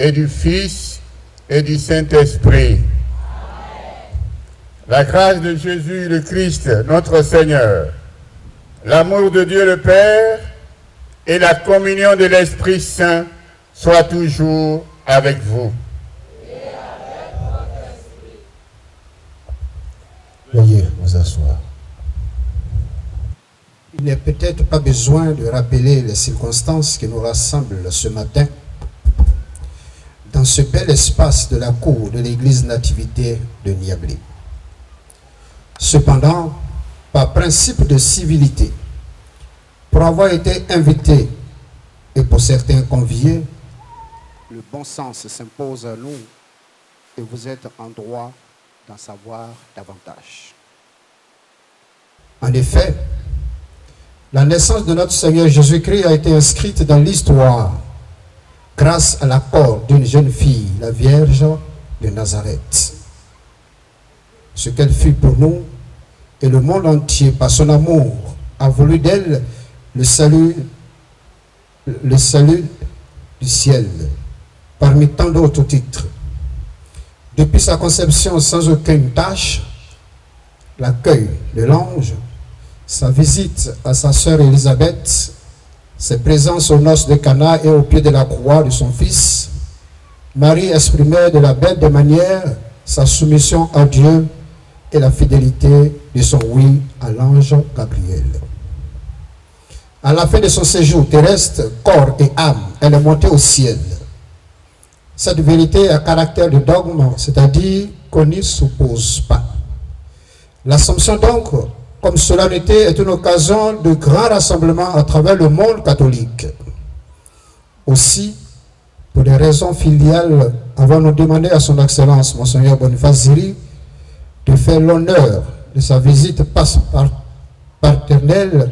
et du Fils et du Saint-Esprit. La grâce de Jésus le Christ, notre Seigneur, l'amour de Dieu le Père et la communion de l'Esprit Saint soient toujours avec vous. Et avec votre esprit. Veuillez vous asseoir. Il n'est peut-être pas besoin de rappeler les circonstances qui nous rassemblent ce matin dans ce bel espace de la cour de l'église Nativité de Niablé. Cependant, par principe de civilité, pour avoir été invité et pour certains conviés, le bon sens s'impose à nous et vous êtes en droit d'en savoir davantage. En effet, la naissance de notre Seigneur Jésus-Christ a été inscrite dans l'histoire grâce à l'accord d'une jeune fille, la Vierge de Nazareth. Ce qu'elle fut pour nous, et le monde entier, par son amour, a voulu d'elle le salut du ciel, parmi tant d'autres titres. Depuis sa conception sans aucune tâche, l'accueil de l'ange, sa visite à sa sœur Élisabeth, ses présences aux noces de Cana et au pied de la croix de son fils, Marie exprimait de la belle de manière sa soumission à Dieu et la fidélité de son oui à l'ange Gabriel. À la fin de son séjour terrestre, corps et âme, elle est montée au ciel. Cette vérité a caractère de dogme, c'est-à-dire qu'on n'y s'oppose pas. L'Assomption donc, comme solennité, est une occasion de grand rassemblement à travers le monde catholique. Aussi, pour des raisons filiales, avons-nous demandé à son Excellence, Monseigneur Boniface Ziri, de faire l'honneur de sa visite paternelle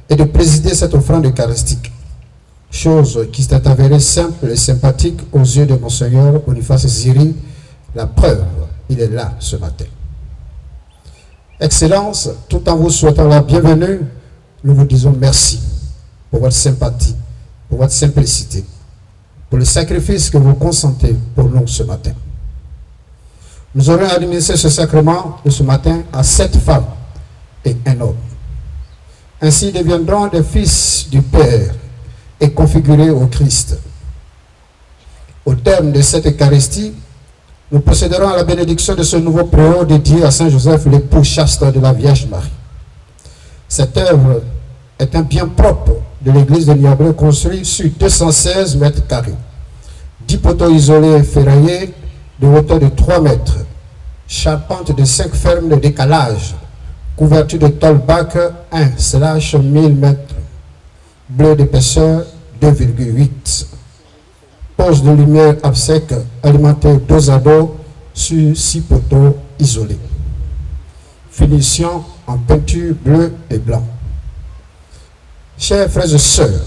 et de présider cette offrande eucharistique. Chose qui s'est avérée simple et sympathique aux yeux de Monseigneur Boniface Ziri. La preuve, il est là ce matin. Excellence, tout en vous souhaitant la bienvenue, nous vous disons merci pour votre sympathie, pour votre simplicité, pour le sacrifice que vous consentez pour nous ce matin. Nous aurons administré ce sacrement de ce matin à 7 femmes et un homme. Ainsi deviendront des fils du Père et configurés au Christ. Au terme de cette Eucharistie, nous procéderons à la bénédiction de ce nouveau préau dédié à Saint Joseph, l'époux chaste de la Vierge Marie. Cette œuvre est un bien propre de l'église de Niablé, construit sur 216 mètres carrés. 10 poteaux isolés ferraillés de hauteur de 3 mètres, charpente de 5 fermes de décalage, couverture de tôle-bac 1/1000 mètres, bleu d'épaisseur 2,8. Pose de lumière absèque alimentée dos à dos sur 6 poteaux isolés. Finition en peinture bleue et blanc. Chers frères et sœurs,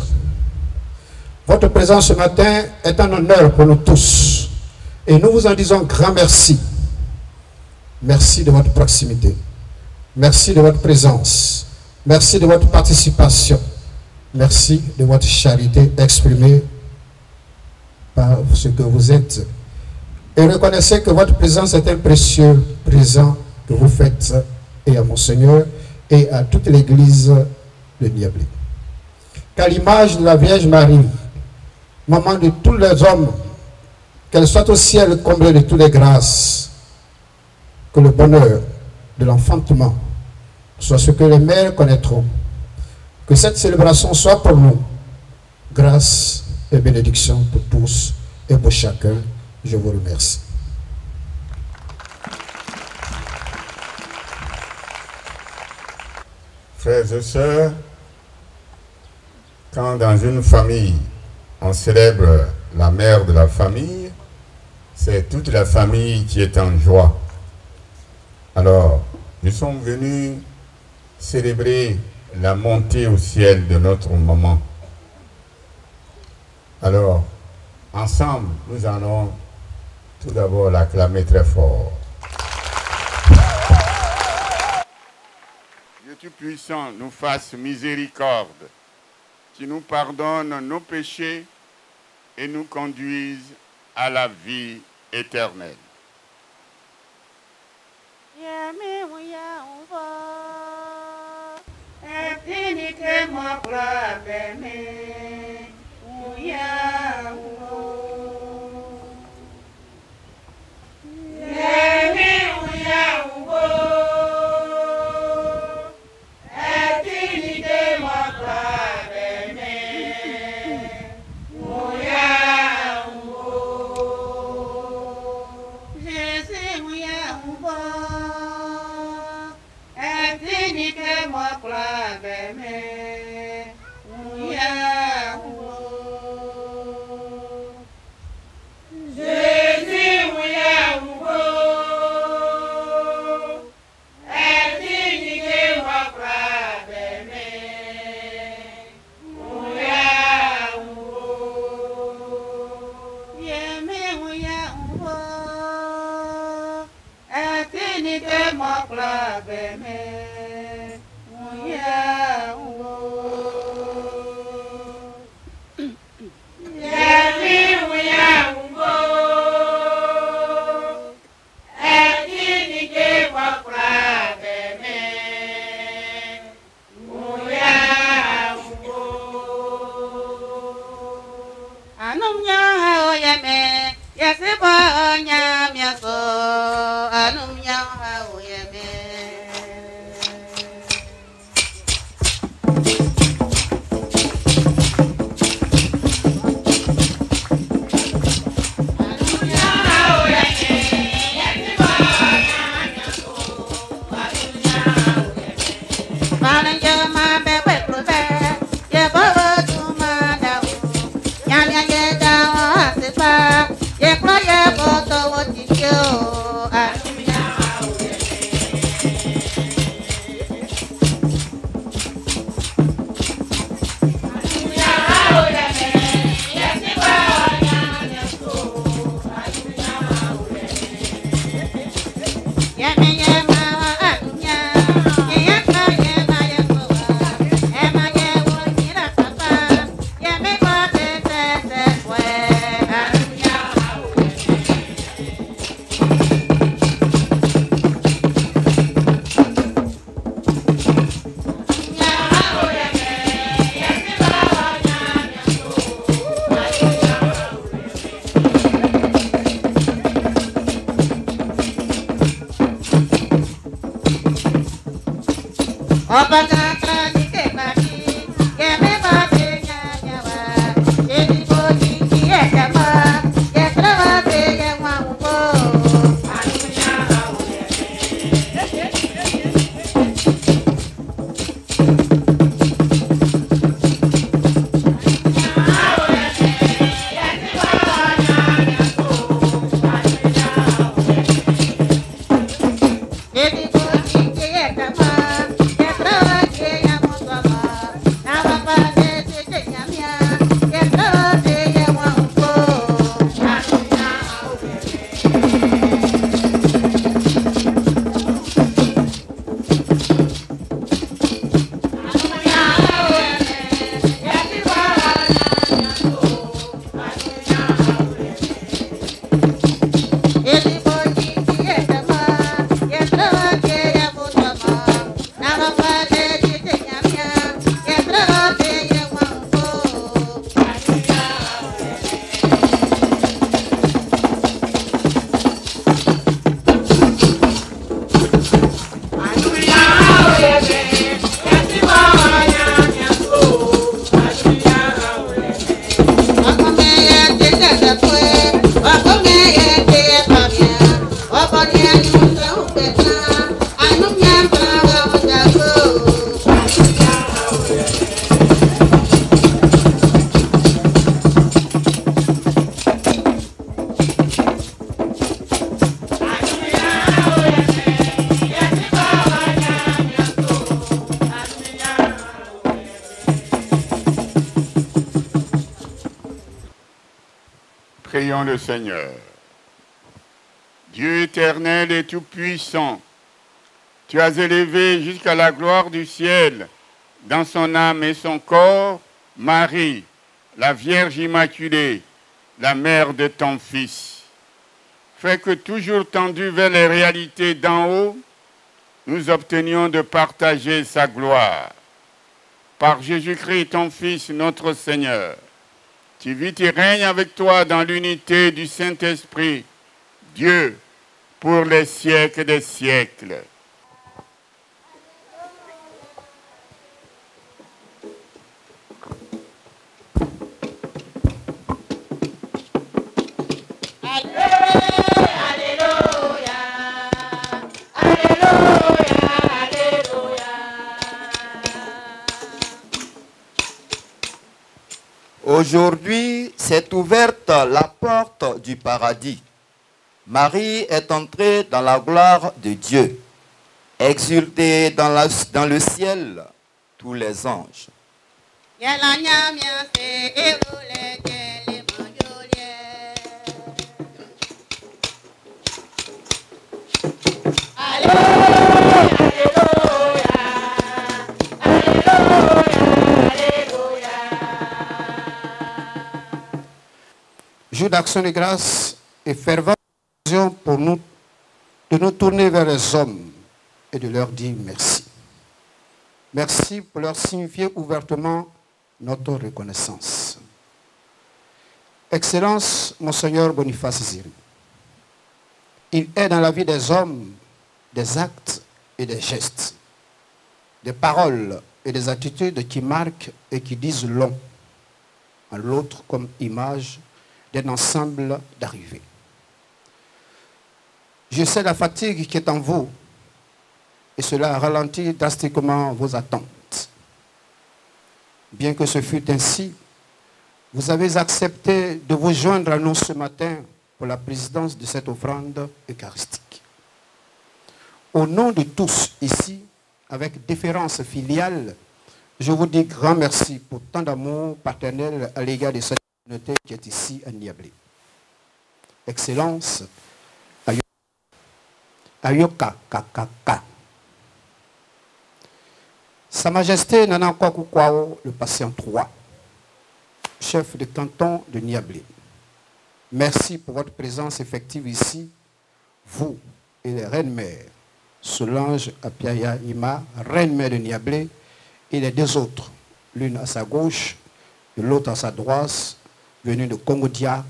votre présence ce matin est un honneur pour nous tous et nous vous en disons grand merci. Merci de votre proximité. Merci de votre présence. Merci de votre participation. Merci de votre charité exprimée par ce que vous êtes. Et reconnaissez que votre présence est un précieux présent que vous faites et à Monseigneur et à toute l'église de Niablé. Qu'à l'image de la Vierge Marie, maman de tous les hommes, qu'elle soit au ciel comblée de toutes les grâces, que le bonheur de l'enfantement soit ce que les mères connaîtront. Que cette célébration soit pour nous grâce et bénédiction pour tous et pour chacun. Je vous remercie. Frères et sœurs, quand dans une famille, on célèbre la mère de la famille, c'est toute la famille qui est en joie. Alors, nous sommes venus célébrer la montée au ciel de notre maman. Alors, ensemble, nous allons tout d'abord l'acclamer très fort. Dieu Tout-Puissant nous fasse miséricorde, qui nous pardonne nos péchés et nous conduise à la vie éternelle. Viens Prions le Seigneur. Dieu éternel et tout-puissant, tu as élevé jusqu'à la gloire du ciel, dans son âme et son corps, Marie, la Vierge Immaculée, la mère de ton Fils. Fais que toujours tendu vers les réalités d'en haut, nous obtenions de partager sa gloire. Par Jésus-Christ, ton Fils, notre Seigneur, tu vis et règnes avec toi dans l'unité du Saint-Esprit, Dieu, pour les siècles des siècles. Aujourd'hui, s'est ouverte la porte du paradis. Marie est entrée dans la gloire de Dieu. Exultez dans le ciel tous les anges. Jour d'action de grâce et fervente occasion pour nous de nous tourner vers les hommes et de leur dire merci. Merci pour leur signifier ouvertement notre reconnaissance. Excellence, Monseigneur Boniface Ziri. Il est dans la vie des hommes des actes et des gestes, des paroles et des attitudes qui marquent et qui disent long, en l'autre comme image d'un ensemble d'arrivées. Je sais la fatigue qui est en vous et cela ralentit drastiquement vos attentes. Bien que ce fût ainsi, vous avez accepté de vous joindre à nous ce matin pour la présidence de cette offrande eucharistique. Au nom de tous ici, avec déférence filiale, je vous dis grand merci pour tant d'amour paternel à l'égard de cette communauté qui est ici à Niablé. Excellence, Ayoka Kakaka. Sa Majesté Nana Kwakukwao, le patient 3, chef de canton de Niablé. Merci pour votre présence effective ici, vous et les reines-mères, Solange Apiaya Ima, reine-mère de Niablé, et les deux autres, l'une à sa gauche et l'autre à sa droite, venues de Kongodia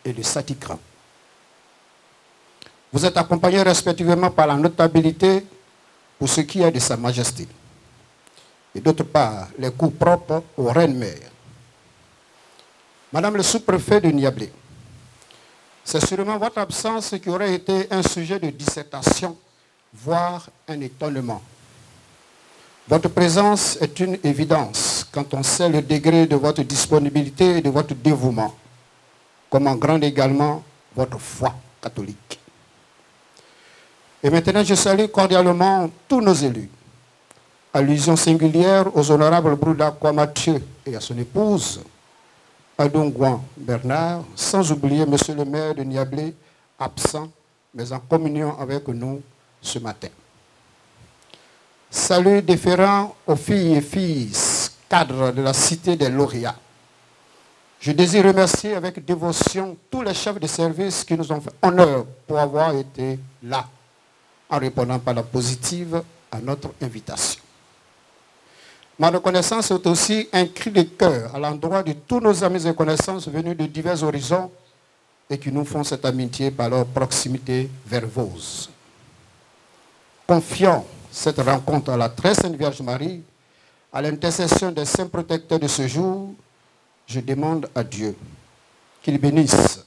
et de Satikran. Vous êtes accompagnés respectivement par la notabilité pour ce qui est de Sa Majesté. Et d'autre part, les coups propres aux reines-mères. Madame le sous-préfet de Niablé, c'est sûrement votre absence qui aurait été un sujet de dissertation, voire un étonnement. Votre présence est une évidence quand on sait le degré de votre disponibilité et de votre dévouement, comme en grande également votre foi catholique. Et maintenant, je salue cordialement tous nos élus. Allusion singulière aux honorables Brouda Kwa Mathieu et à son épouse, Adongouan Bernard, sans oublier monsieur le maire de Niablé, absent, mais en communion avec nous ce matin. Salut déférent aux filles et fils, cadres de la cité des lauréats. Je désire remercier avec dévotion tous les chefs de service qui nous ont fait honneur pour avoir été là, en répondant par la positive à notre invitation. Ma reconnaissance est aussi un cri de cœur à l'endroit de tous nos amis et connaissances venus de divers horizons et qui nous font cette amitié par leur proximité verveuse. Confiant cette rencontre à la très sainte Vierge Marie, à l'intercession des saints protecteurs de ce jour, je demande à Dieu qu'il bénisse,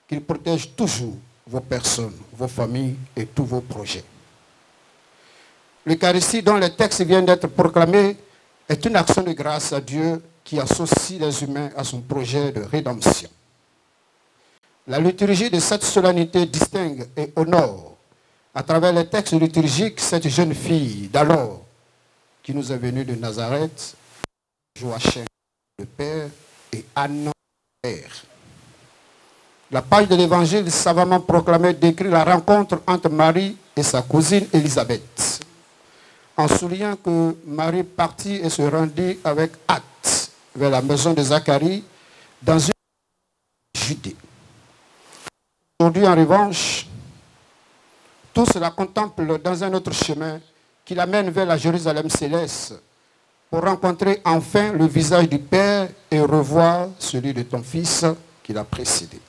qu'il protège toujours vos personnes, vos familles et tous vos projets. L'Eucharistie dont les textes viennent d'être proclamés est une action de grâce à Dieu qui associe les humains à son projet de rédemption. La liturgie de cette solennité distingue et honore à travers les textes liturgiques cette jeune fille d'alors qui nous est venue de Nazareth, Joachim le Père et Anne le Père. La page de l'évangile savamment proclamée décrit la rencontre entre Marie et sa cousine Élisabeth, en soulignant que Marie partit et se rendit avec hâte vers la maison de Zacharie dans une Judée. Aujourd'hui, en revanche, tous la contemplent dans un autre chemin qui l'amène vers la Jérusalem céleste pour rencontrer enfin le visage du Père et revoir celui de ton Fils qui l'a précédé.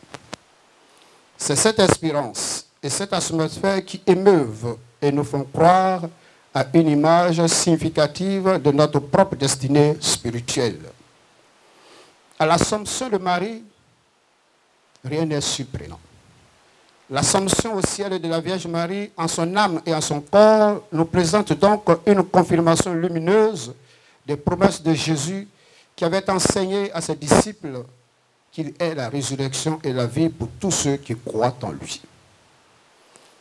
C'est cette espérance et cette atmosphère qui émeuvent et nous font croire à une image significative de notre propre destinée spirituelle. À l'Assomption de Marie, rien n'est surprenant. L'Assomption au ciel de la Vierge Marie, en son âme et en son corps, nous présente donc une confirmation lumineuse des promesses de Jésus qui avait enseigné à ses disciples qu'il est la résurrection et la vie pour tous ceux qui croient en lui.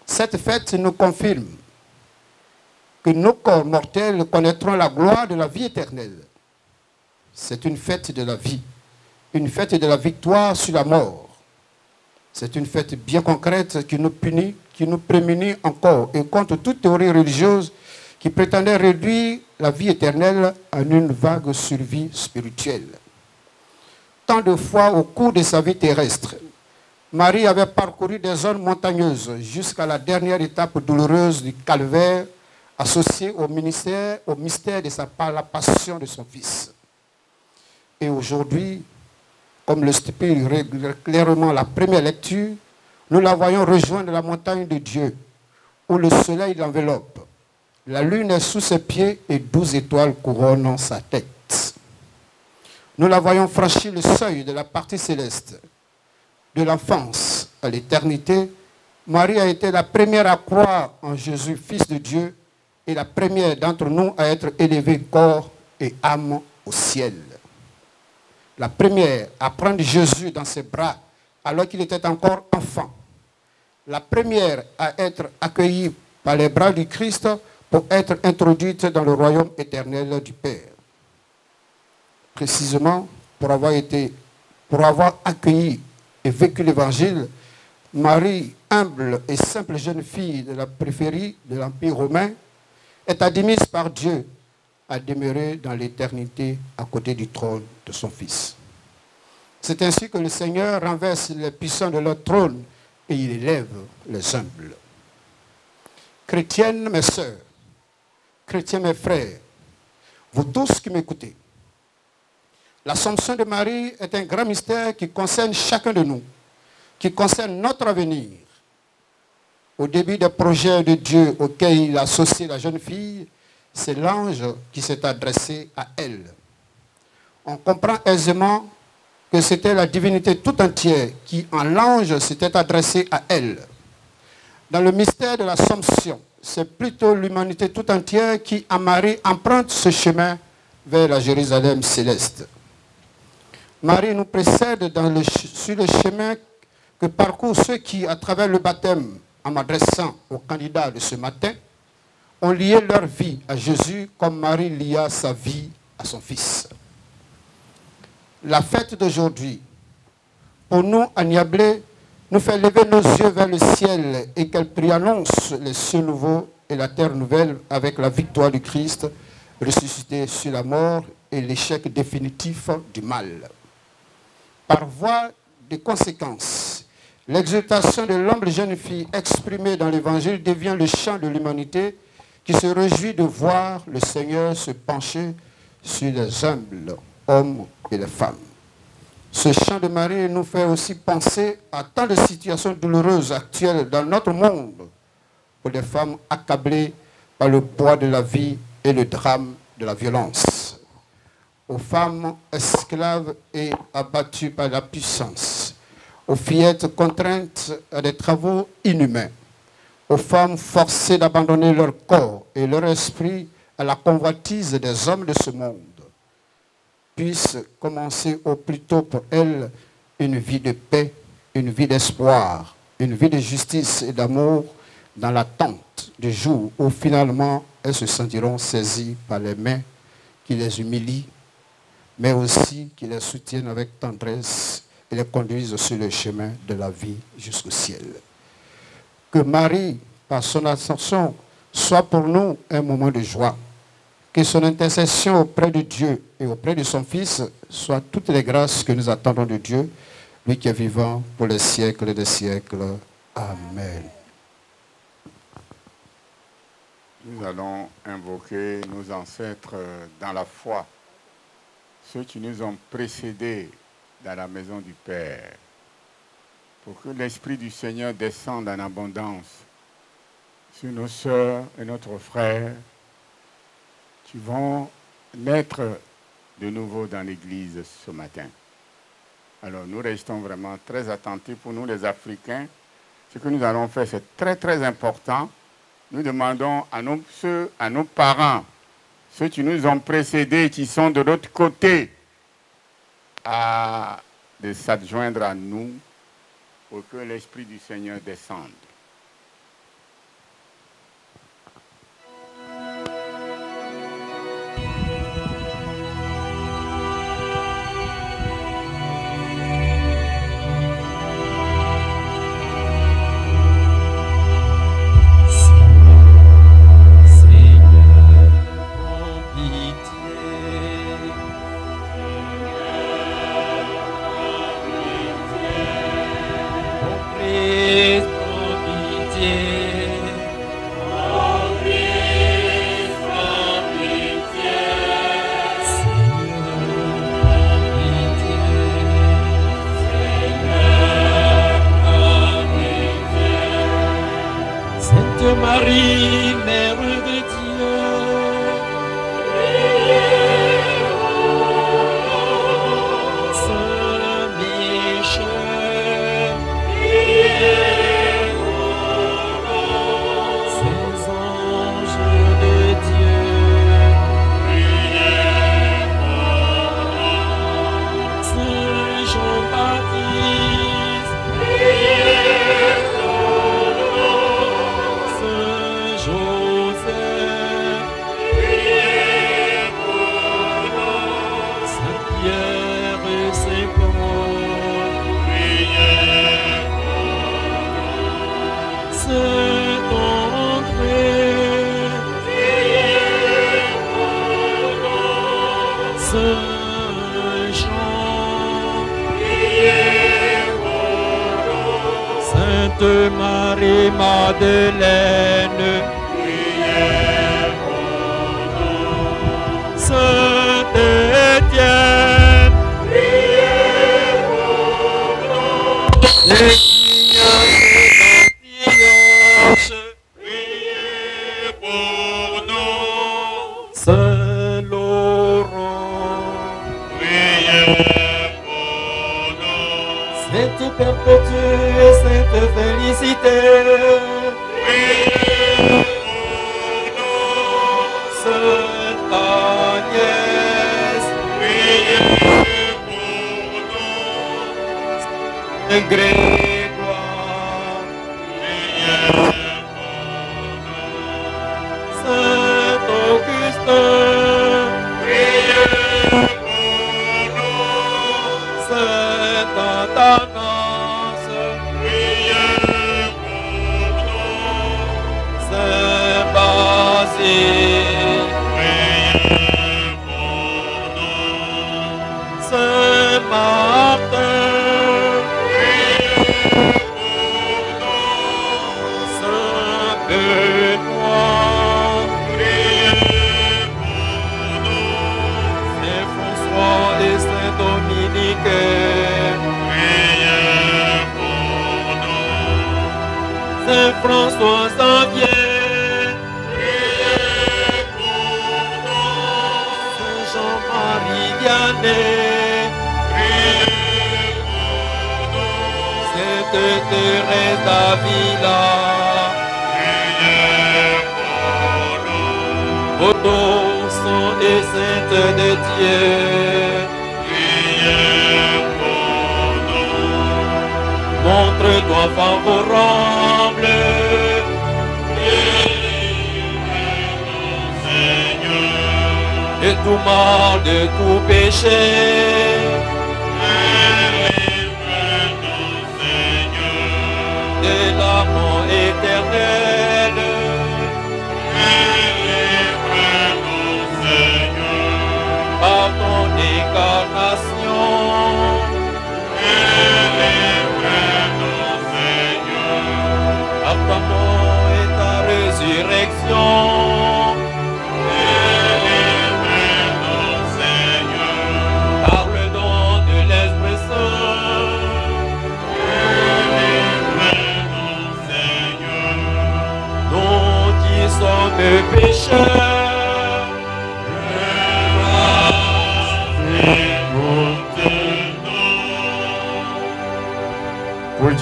Cette fête nous confirme que nos corps mortels connaîtront la gloire de la vie éternelle. C'est une fête de la vie, une fête de la victoire sur la mort. C'est une fête bien concrète qui nous prémunit encore et contre toute théorie religieuse qui prétendait réduire la vie éternelle en une vague survie spirituelle. Tant de fois au cours de sa vie terrestre, Marie avait parcouru des zones montagneuses jusqu'à la dernière étape douloureuse du calvaire associée au mystère de la passion de son Fils. Et aujourd'hui, comme le stipule clairement la première lecture, nous la voyons rejoindre la montagne de Dieu, où le soleil l'enveloppe. La lune est sous ses pieds et 12 étoiles couronnent sa tête. Nous la voyons franchir le seuil de la partie céleste. De l'enfance à l'éternité, Marie a été la première à croire en Jésus, Fils de Dieu, et la première d'entre nous à être élevée corps et âme au ciel. La première à prendre Jésus dans ses bras alors qu'il était encore enfant. La première à être accueillie par les bras du Christ pour être introduite dans le royaume éternel du Père. Précisément, pour avoir accueilli et vécu l'Évangile, Marie, humble et simple jeune fille de la périphérie de l'Empire romain, est admise par Dieu à demeurer dans l'éternité à côté du trône de son Fils. C'est ainsi que le Seigneur renverse les puissants de leur trône et il élève les humbles. Chrétiennes, mes sœurs, chrétiens, mes frères, vous tous qui m'écoutez, l'Assomption de Marie est un grand mystère qui concerne chacun de nous, qui concerne notre avenir. Au début des projets de Dieu auxquels il a associé la jeune fille, c'est l'ange qui s'est adressé à elle. On comprend aisément que c'était la divinité tout entière qui, en l'ange, s'était adressée à elle. Dans le mystère de l'Assomption, c'est plutôt l'humanité tout entière qui, en Marie, emprunte ce chemin vers la Jérusalem céleste. Marie nous précède sur le chemin que parcourent ceux qui, à travers le baptême, en m'adressant aux candidats de ce matin, ont lié leur vie à Jésus comme Marie lia sa vie à son Fils. La fête d'aujourd'hui, pour nous, à Niablé, nous fait lever nos yeux vers le ciel et qu'elle préannonce les cieux nouveaux et la terre nouvelle avec la victoire du Christ ressuscité sur la mort et l'échec définitif du mal. Par voie de conséquence, l'exaltation de l'humble jeune fille exprimée dans l'Évangile devient le chant de l'humanité qui se réjouit de voir le Seigneur se pencher sur les humbles hommes et les femmes. Ce chant de Marie nous fait aussi penser à tant de situations douloureuses actuelles dans notre monde pour des femmes accablées par le poids de la vie et le drame de la violence, aux femmes esclaves et abattues par la puissance, aux fillettes contraintes à des travaux inhumains, aux femmes forcées d'abandonner leur corps et leur esprit à la convoitise des hommes de ce monde, puisse commencer au plus tôt pour elles une vie de paix, une vie d'espoir, une vie de justice et d'amour dans l'attente du jour où finalement elles se sentiront saisies par les mains qui les humilient, mais aussi qui les soutiennent avec tendresse et les conduisent sur le chemin de la vie jusqu'au ciel. Que Marie, par son ascension, soit pour nous un moment de joie. Que son intercession auprès de Dieu et auprès de son Fils soit toutes les grâces que nous attendons de Dieu, lui qui est vivant pour les siècles des siècles. Amen. Nous allons invoquer nos ancêtres dans la foi, ceux qui nous ont précédés dans la maison du Père, pour que l'Esprit du Seigneur descende en abondance sur nos sœurs et notre frère qui vont naître de nouveau dans l'Église ce matin. Alors nous restons vraiment très attentifs pour nous les Africains. Ce que nous allons faire, c'est très très important. Nous demandons à nos parents, ceux qui nous ont précédés, qui sont de l'autre côté, de s'adjoindre à nous pour que l'Esprit du Seigneur descende. Marie, Mère de Dieu, Saint Michel, ces anges de Dieu, Saint Jean-Baptiste, Sainte Marie-Madeleine, Saint Étienne, les Ignaces d'Antioche, priez pour nous. Saint Laurent, priez pour nous. Sainte Perpétue, Sainte Félicité, priez pour nous. Sainte Agnès, priez pour nous. Saint Grégoire, priez pour nous. Saint Augustin, priez pour nous. Saint Athanas, priez pour nous. Saint Basile, priez pour nous. Saint Martin, priez pour nous. Saint Benoît, priez pour nous. Saint François et Saint Dominique, priez pour nous. Saint François Xavier, priez pour nous. Saint Jean-Marie Vianney, priez pour nous. Sainte Thérèse d'Avila, priez pour nous. Ô ton sang et sainte de Dieu, priez pour nous. Montre-toi favorable, de tout mal, de tout péché. Délivre-nous, Seigneur, de la mort éternelle. Délivre-nous, Seigneur, par ton incarnation. Délivre-nous, Seigneur, par ta mort et ta résurrection.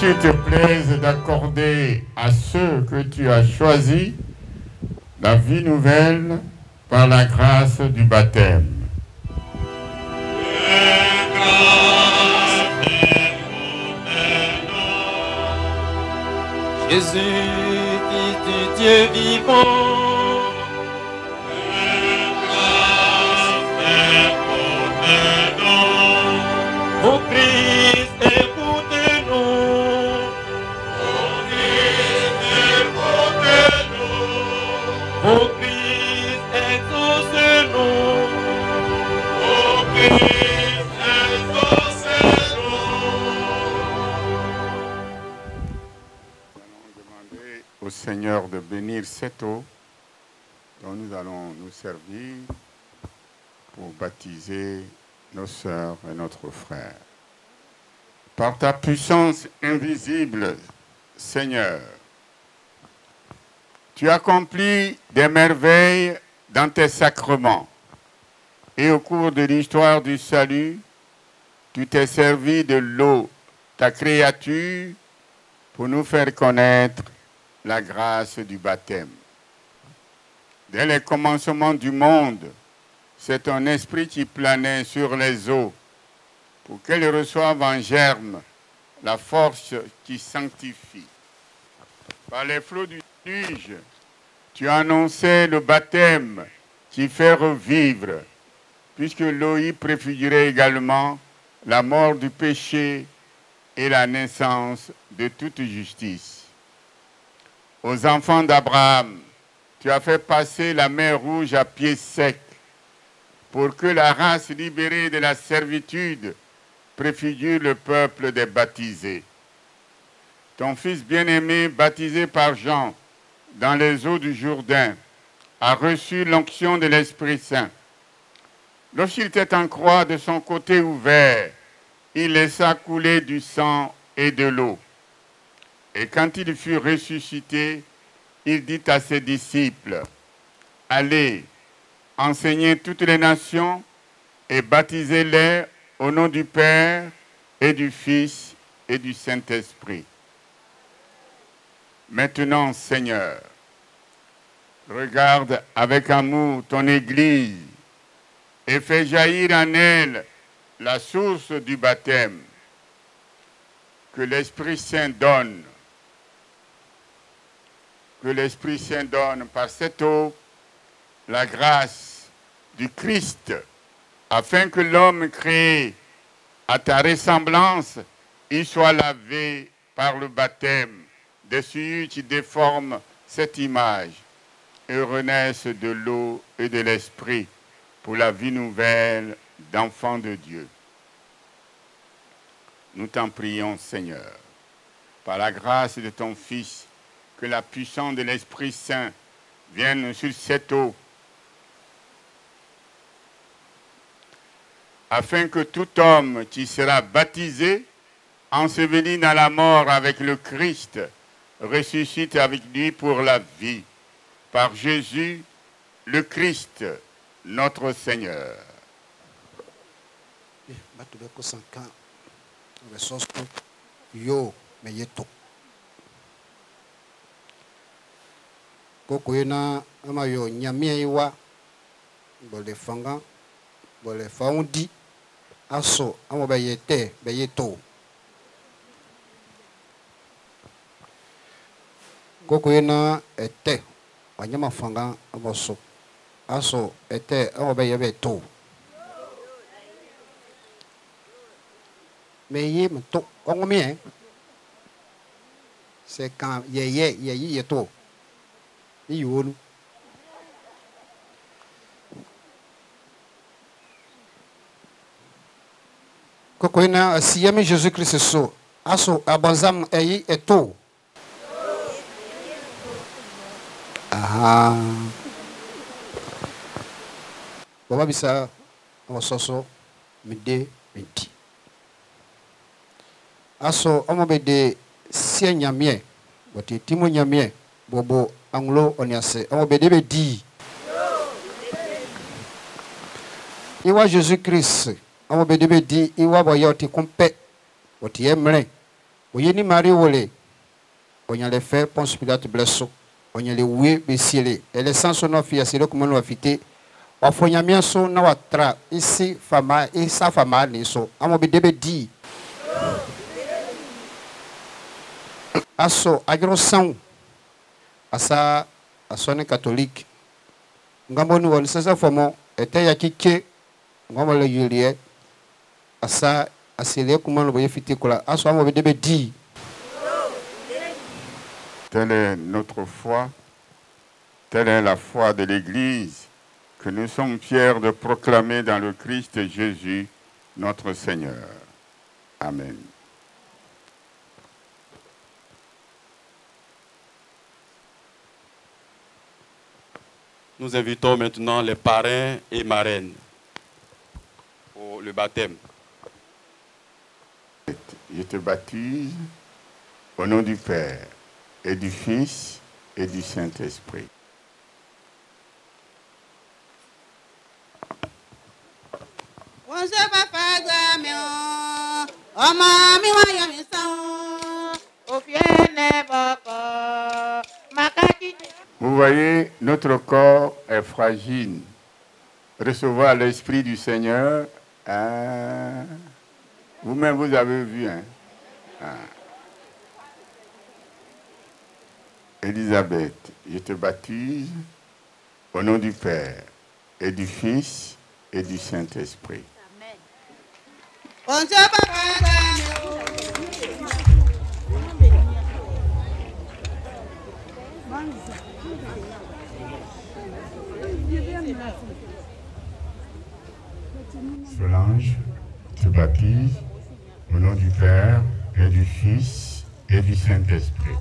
tu te plaises d'accorder à ceux que tu as choisis la vie nouvelle par la grâce du baptême. Jésus, Fils du Dieu vivant, ô Christ, écoutez-nous. Ô Christ, écoutez-nous. Ô Christ, exaucez-nous. Ô Christ, exaucez-nous. Nous allons demander au Seigneur de bénir cette eau dont nous allons nous servir pour baptiser nos sœurs et notre frère. Par ta puissance invisible, Seigneur, tu accomplis des merveilles dans tes sacrements. Et au cours de l'histoire du salut, tu t'es servi de l'eau, ta créature, pour nous faire connaître la grâce du baptême. Dès les commencements du monde, c'est ton esprit qui planait sur les eaux pour qu'elles reçoivent en germe la force qui sanctifie. Par les flots du Tige, tu annonçais le baptême qui fait revivre, puisque l'eau y préfigurait également la mort du péché et la naissance de toute justice. Aux enfants d'Abraham, tu as fait passer la mer Rouge à pied sec, pour que la race libérée de la servitude préfigure le peuple des baptisés. Ton fils bien-aimé, baptisé par Jean dans les eaux du Jourdain, a reçu l'onction de l'Esprit Saint. Lorsqu'il était en croix de son côté ouvert, il laissa couler du sang et de l'eau. Et quand il fut ressuscité, il dit à ses disciples, « Allez, enseignez toutes les nations et baptisez-les au nom du Père et du Fils et du Saint-Esprit. » Maintenant, Seigneur, regarde avec amour ton Église et fais jaillir en elle la source du baptême que l'Esprit Saint donne. Que l'Esprit Saint donne par cette eau la grâce du Christ, afin que l'homme créé à ta ressemblance, il soit lavé par le baptême des souillures qui déforment cette image et renaissent de l'eau et de l'esprit pour la vie nouvelle d'enfants de Dieu. Nous t'en prions, Seigneur, par la grâce de ton Fils, que la puissance de l'Esprit Saint vienne sur cette eau, afin que tout homme qui sera baptisé, enseveli dans la mort avec le Christ, ressuscite avec lui pour la vie, par Jésus, le Christ, notre Seigneur. Kokoena ama yo nyamia iwa bole fanga bole faundi aso ama bayete bayeto kokoena ete wanyama fanga amoso aso ete ama bayebeto meye mto ongomie c'est quand yeto Ionu. Kokoina asiyami Jésus Christ so aso abanzam eyi eto. Aha. Baba bisa amososo mide midi. Aso amobede sie nyamie, bote timo nyamie bobo anglo oniase amobede di. Iwa Jésus Christ amobede di iwa boyoti kumpe oti emre Oyeni Marie Wole. On a les faits, Ponce Pilate Blesso. On a les oui, Bessiele. Et les sens sont filles, c'est là comment nous affiter. On faut y a bien son nawatra. Ici, fama, et sa fama, ni so. Amo bidebe di. Asso, agro sang. Asa, asone catholique. Ngambo nous, on sait ça, famo. Était ya kike. Ngambo le yulie. Asa, asile, comment nous voyons fiter kola. Asso, amo bidebe di. Telle est notre foi, telle est la foi de l'Église que nous sommes fiers de proclamer dans le Christ Jésus, notre Seigneur. Amen. Nous invitons maintenant les parrains et marraines pour le baptême. Je te baptise au nom du Père et du Fils et du Saint-Esprit. Vous voyez, notre corps est fragile. Recevoir l'Esprit du Seigneur, hein? Vous-même vous avez vu, hein? Élisabeth, je te baptise au nom du Père et du Fils et du Saint-Esprit. Solange, je te baptise au nom du Père et du Fils et du Saint-Esprit.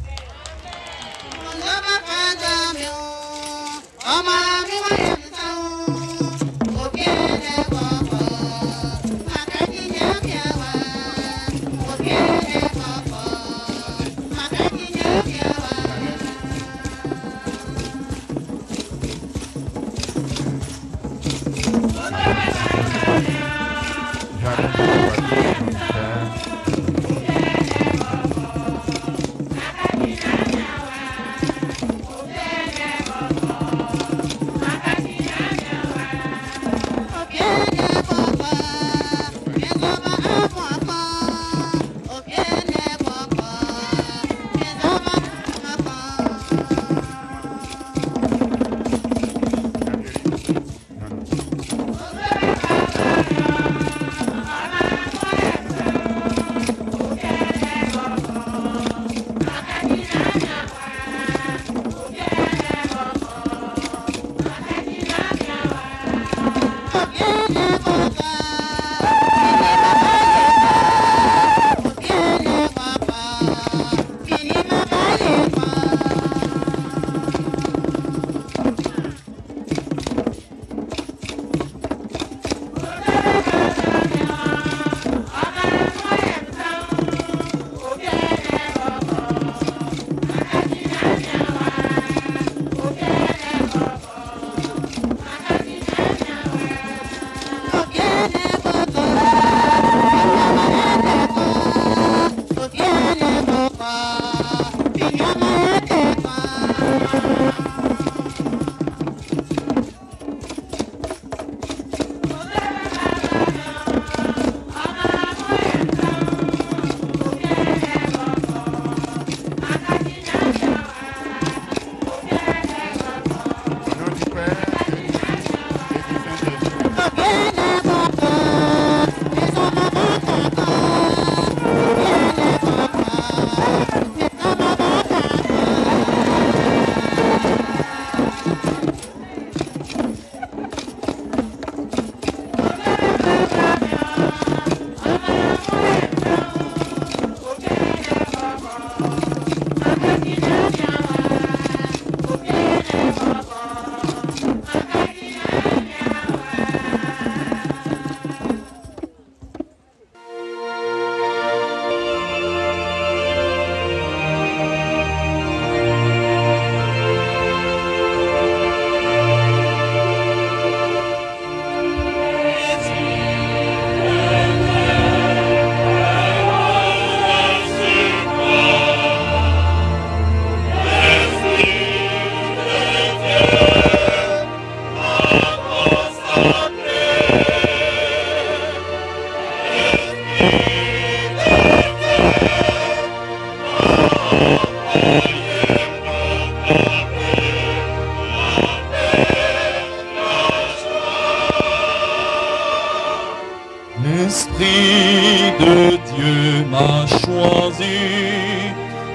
l'Esprit de Dieu m'a choisi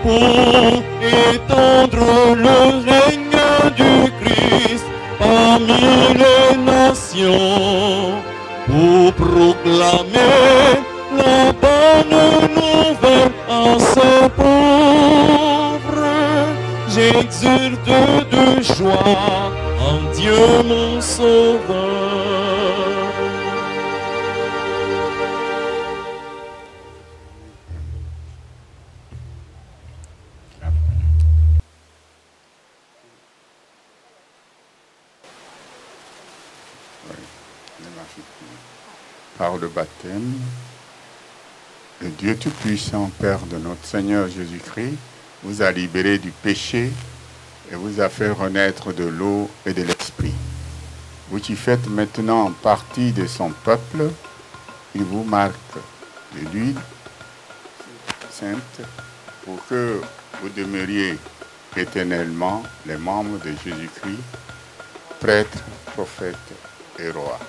pour étendre le règne du Christ parmi les nations, pour proclamer la bonne nouvelle à ses pauvres. J'exulte de joie en Dieu mon Sauveur. Par le baptême, le Dieu Tout-Puissant, Père de notre Seigneur Jésus-Christ, vous a libéré du péché et vous a fait renaître de l'eau et de l'esprit. Vous qui faites maintenant partie de son peuple, il vous marque de l'huile sainte pour que vous demeuriez éternellement les membres de Jésus-Christ, prêtres, prophètes et rois.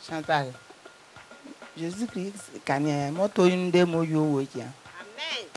Chantal, Jésus-Christ, Kanye, moto une démo yo wekia. Amen.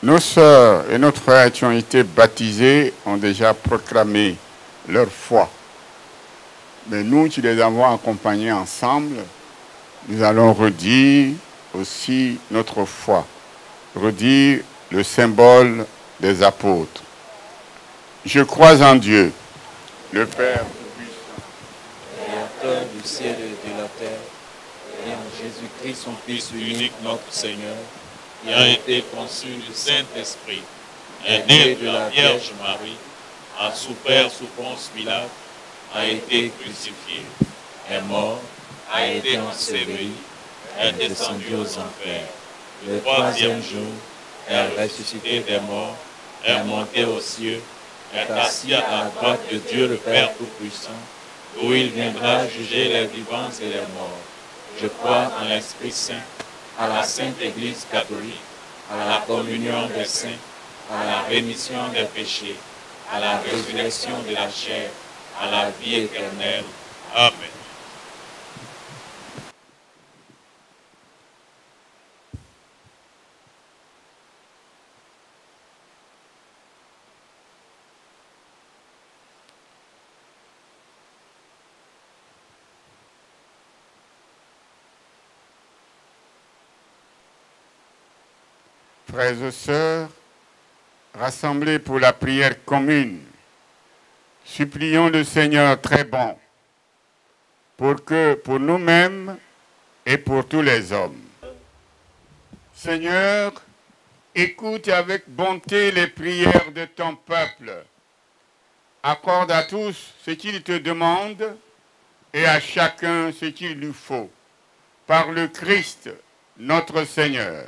Nos sœurs et nos frères qui ont été baptisés ont déjà proclamé leur foi. Mais nous qui les avons accompagnés ensemble, nous allons redire aussi notre foi, redire le symbole des apôtres. Je crois en Dieu, le Père Tout-Puissant, Créateur du ciel et de la terre, et en Jésus-Christ, son Fils unique, notre Seigneur, qui a été conçu du Saint-Esprit, est né de la Vierge Marie, a souffert sous Ponce Pilate, a été crucifié, est mort, a été enseveli, est descendu aux enfers. Le troisième jour, est ressuscité des morts, est monté aux cieux, est assis à la droite de Dieu le Père Tout-Puissant, d'où il viendra juger les vivants et les morts. Je crois en l'Esprit Saint, à la Sainte Église catholique, à la communion des saints, à la rémission des péchés, à la résurrection de la chair, à la vie éternelle. Amen. Frères et sœurs, rassemblés pour la prière commune, supplions le Seigneur très bon pour nous-mêmes et pour tous les hommes. Seigneur, écoute avec bonté les prières de ton peuple. Accorde à tous ce qu'ils te demandent et à chacun ce qu'il lui faut. Par le Christ, notre Seigneur.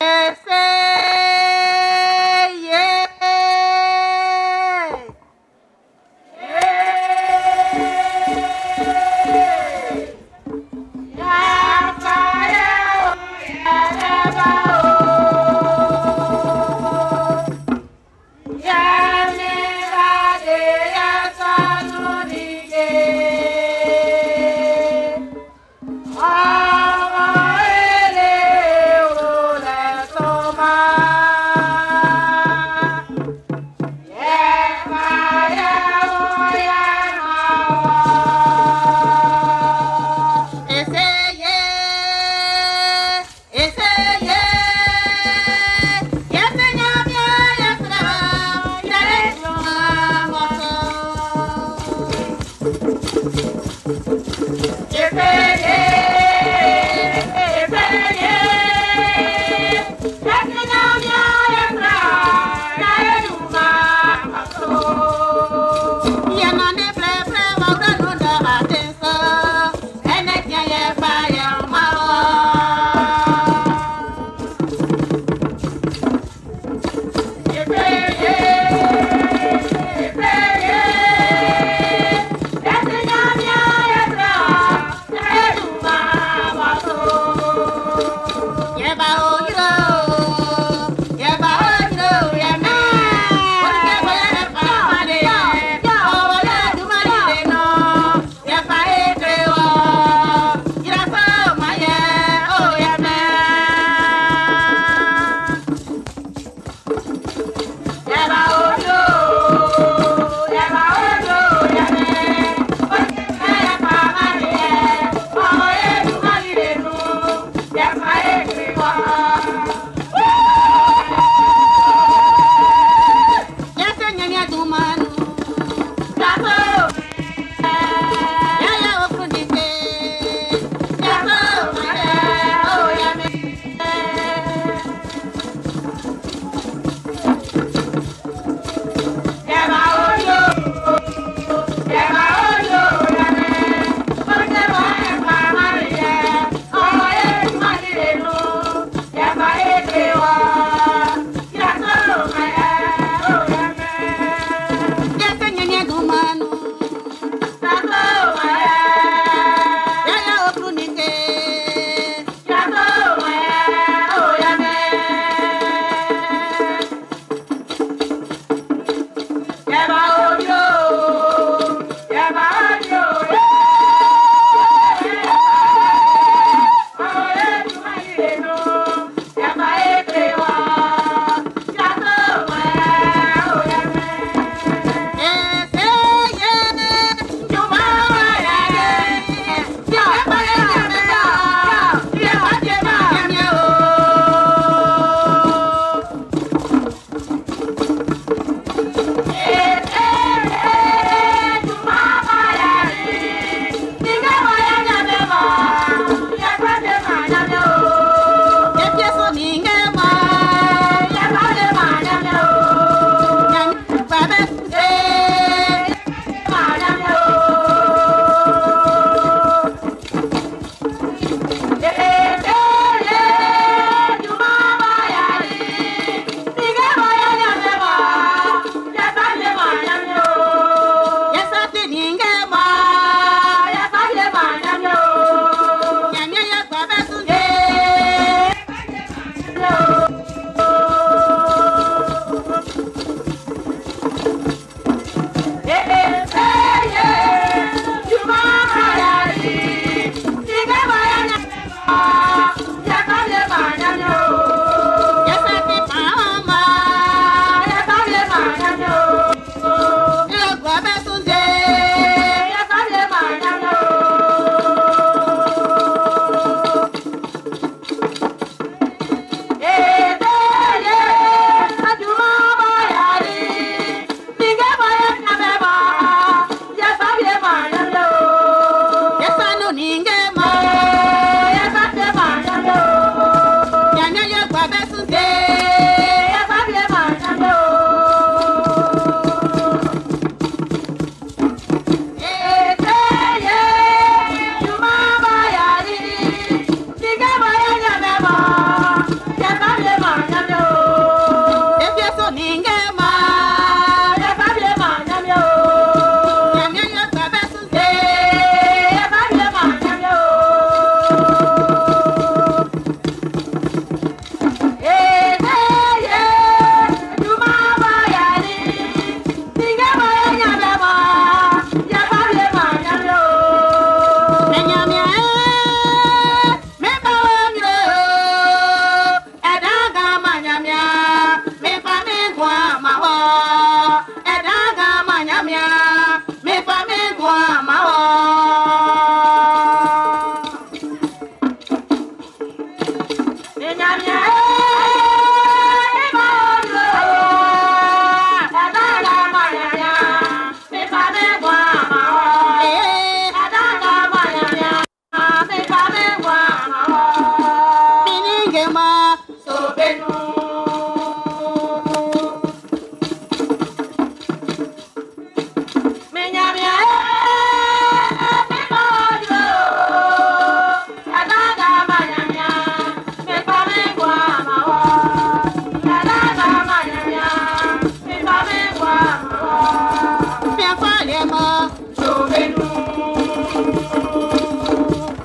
Yeah.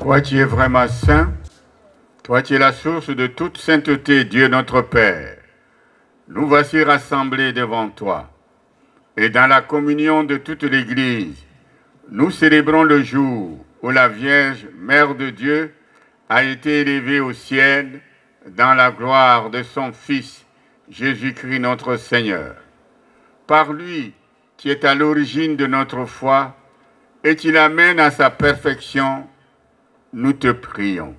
Toi qui es vraiment saint, toi qui es la source de toute sainteté, Dieu notre Père, nous voici rassemblés devant toi. Et dans la communion de toute l'Église, nous célébrons le jour où la Vierge, Mère de Dieu, a été élevée au ciel dans la gloire de son Fils, Jésus-Christ notre Seigneur. Par lui, qui est à l'origine de notre foi et qui l'amène à sa perfection, nous te prions.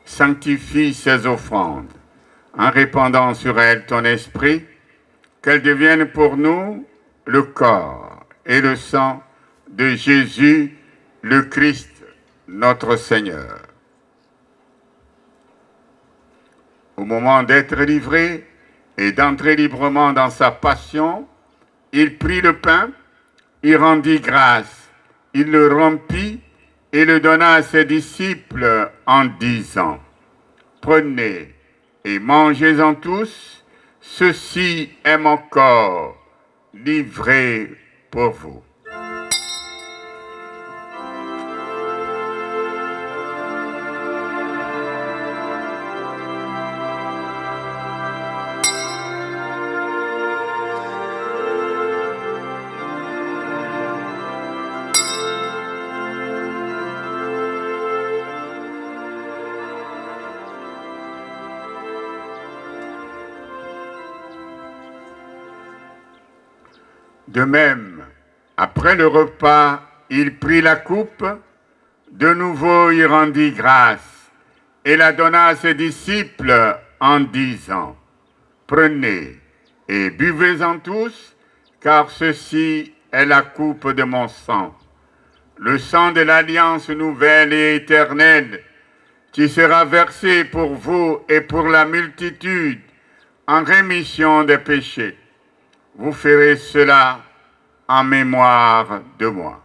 Sanctifie ces offrandes en répandant sur elles ton esprit, qu'elles deviennent pour nous le corps et le sang de Jésus, le Christ, notre Seigneur. Au moment d'être livré et d'entrer librement dans sa passion, il prit le pain, il rendit grâce, il le rompit et le donna à ses disciples en disant: « Prenez et mangez-en tous, ceci est mon corps livré pour vous. » De même, après le repas, il prit la coupe, de nouveau il rendit grâce et la donna à ses disciples en disant: « Prenez et buvez-en tous, car ceci est la coupe de mon sang, le sang de l'alliance nouvelle et éternelle, qui sera versé pour vous et pour la multitude en rémission des péchés. Vous ferez cela en mémoire de moi. »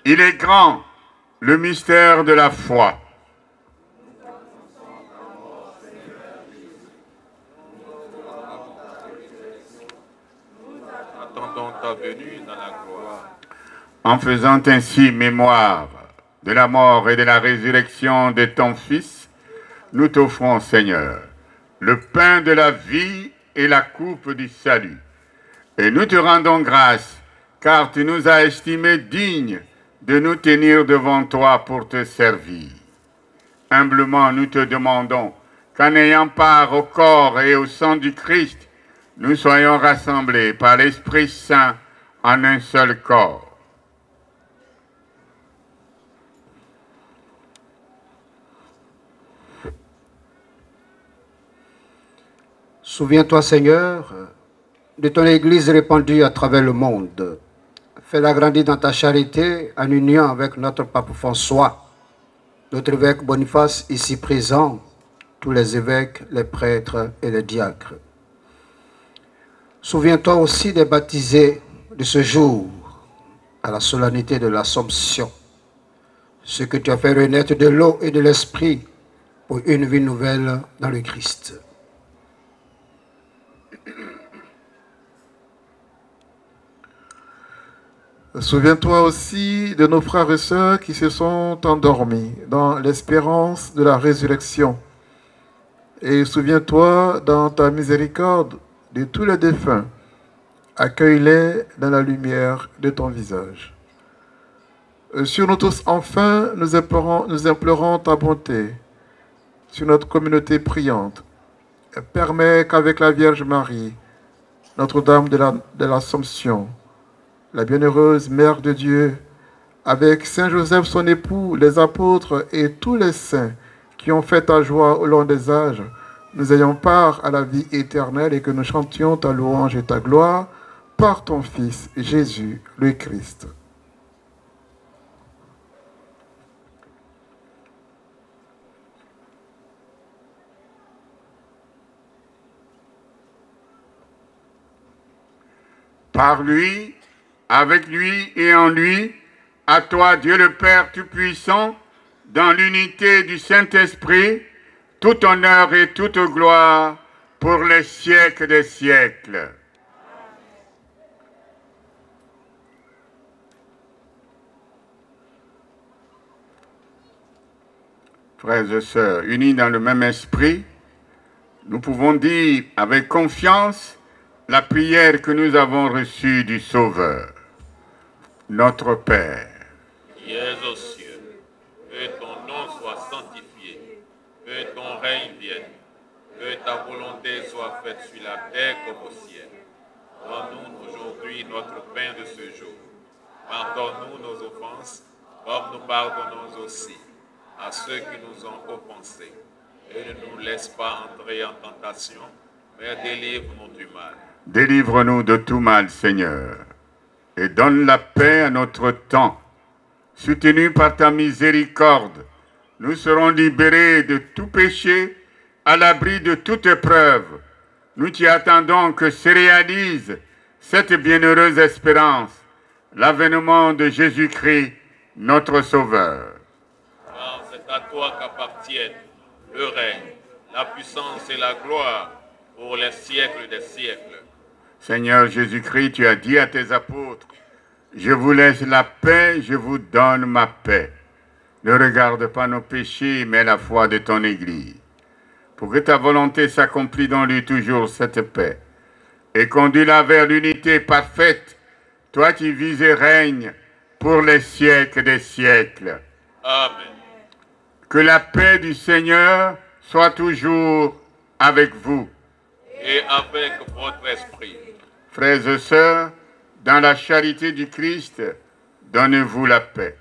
Il est grand, le mystère de la foi. Attendons ta venue dans la gloire. En faisant ainsi mémoire de la mort et de la résurrection de ton Fils, nous t'offrons, Seigneur, le pain de la vie et la coupe du salut. Et nous te rendons grâce, car tu nous as estimés dignes de nous tenir devant toi pour te servir. Humblement, nous te demandons qu'en ayant part au corps et au sang du Christ, nous soyons rassemblés par l'Esprit Saint en un seul corps. Souviens-toi, Seigneur, de ton Église répandue à travers le monde. Fais-la grandir dans ta charité en union avec notre pape François, notre évêque Boniface ici présent, tous les évêques, les prêtres et les diacres. Souviens-toi aussi des baptisés de ce jour, à la solennité de l'Assomption, ceux que tu as fait renaître de l'eau et de l'esprit pour une vie nouvelle dans le Christ. Souviens-toi aussi de nos frères et sœurs qui se sont endormis dans l'espérance de la résurrection. Et souviens-toi dans ta miséricorde de tous les défunts. Accueille-les dans la lumière de ton visage. Sur nous tous, enfin, nous implorons ta bonté. Sur notre communauté priante, permets qu'avec la Vierge Marie, Notre-Dame de l'Assomption, la bienheureuse Mère de Dieu, avec Saint Joseph son époux, les apôtres et tous les saints qui ont fait ta joie au long des âges, nous ayons part à la vie éternelle et que nous chantions ta louange et ta gloire par ton Fils Jésus le Christ. Par lui, avec lui et en lui, à toi, Dieu le Père Tout-Puissant, dans l'unité du Saint-Esprit, tout honneur et toute gloire pour les siècles des siècles. Frères et sœurs, unis dans le même esprit, nous pouvons dire avec confiance la prière que nous avons reçue du Sauveur. Notre Père, qui es aux cieux, que ton nom soit sanctifié, que ton règne vienne, que ta volonté soit faite sur la terre comme au ciel. Donne-nous aujourd'hui notre pain de ce jour. Pardonne-nous nos offenses, comme nous pardonnons aussi à ceux qui nous ont offensés. Et ne nous laisse pas entrer en tentation, mais délivre-nous du mal. Délivre-nous de tout mal, Seigneur, et donne la paix à notre temps. Soutenus par ta miséricorde, nous serons libérés de tout péché, à l'abri de toute épreuve. Nous t'y attendons que se réalise cette bienheureuse espérance, l'avènement de Jésus-Christ, notre Sauveur. Car c'est à toi qu'appartiennent le règne, la puissance et la gloire pour les siècles des siècles. Seigneur Jésus-Christ, tu as dit à tes apôtres, « Je vous laisse la paix, je vous donne ma paix. Ne regarde pas nos péchés, mais la foi de ton Église. Pour que ta volonté s'accomplisse dans lui toujours cette paix. Et conduis-la vers l'unité parfaite, toi qui vis et règnes pour les siècles des siècles. » Amen. Que la paix du Seigneur soit toujours avec vous. Et avec votre esprit. Frères et sœurs, dans la charité du Christ, donnez-vous la paix.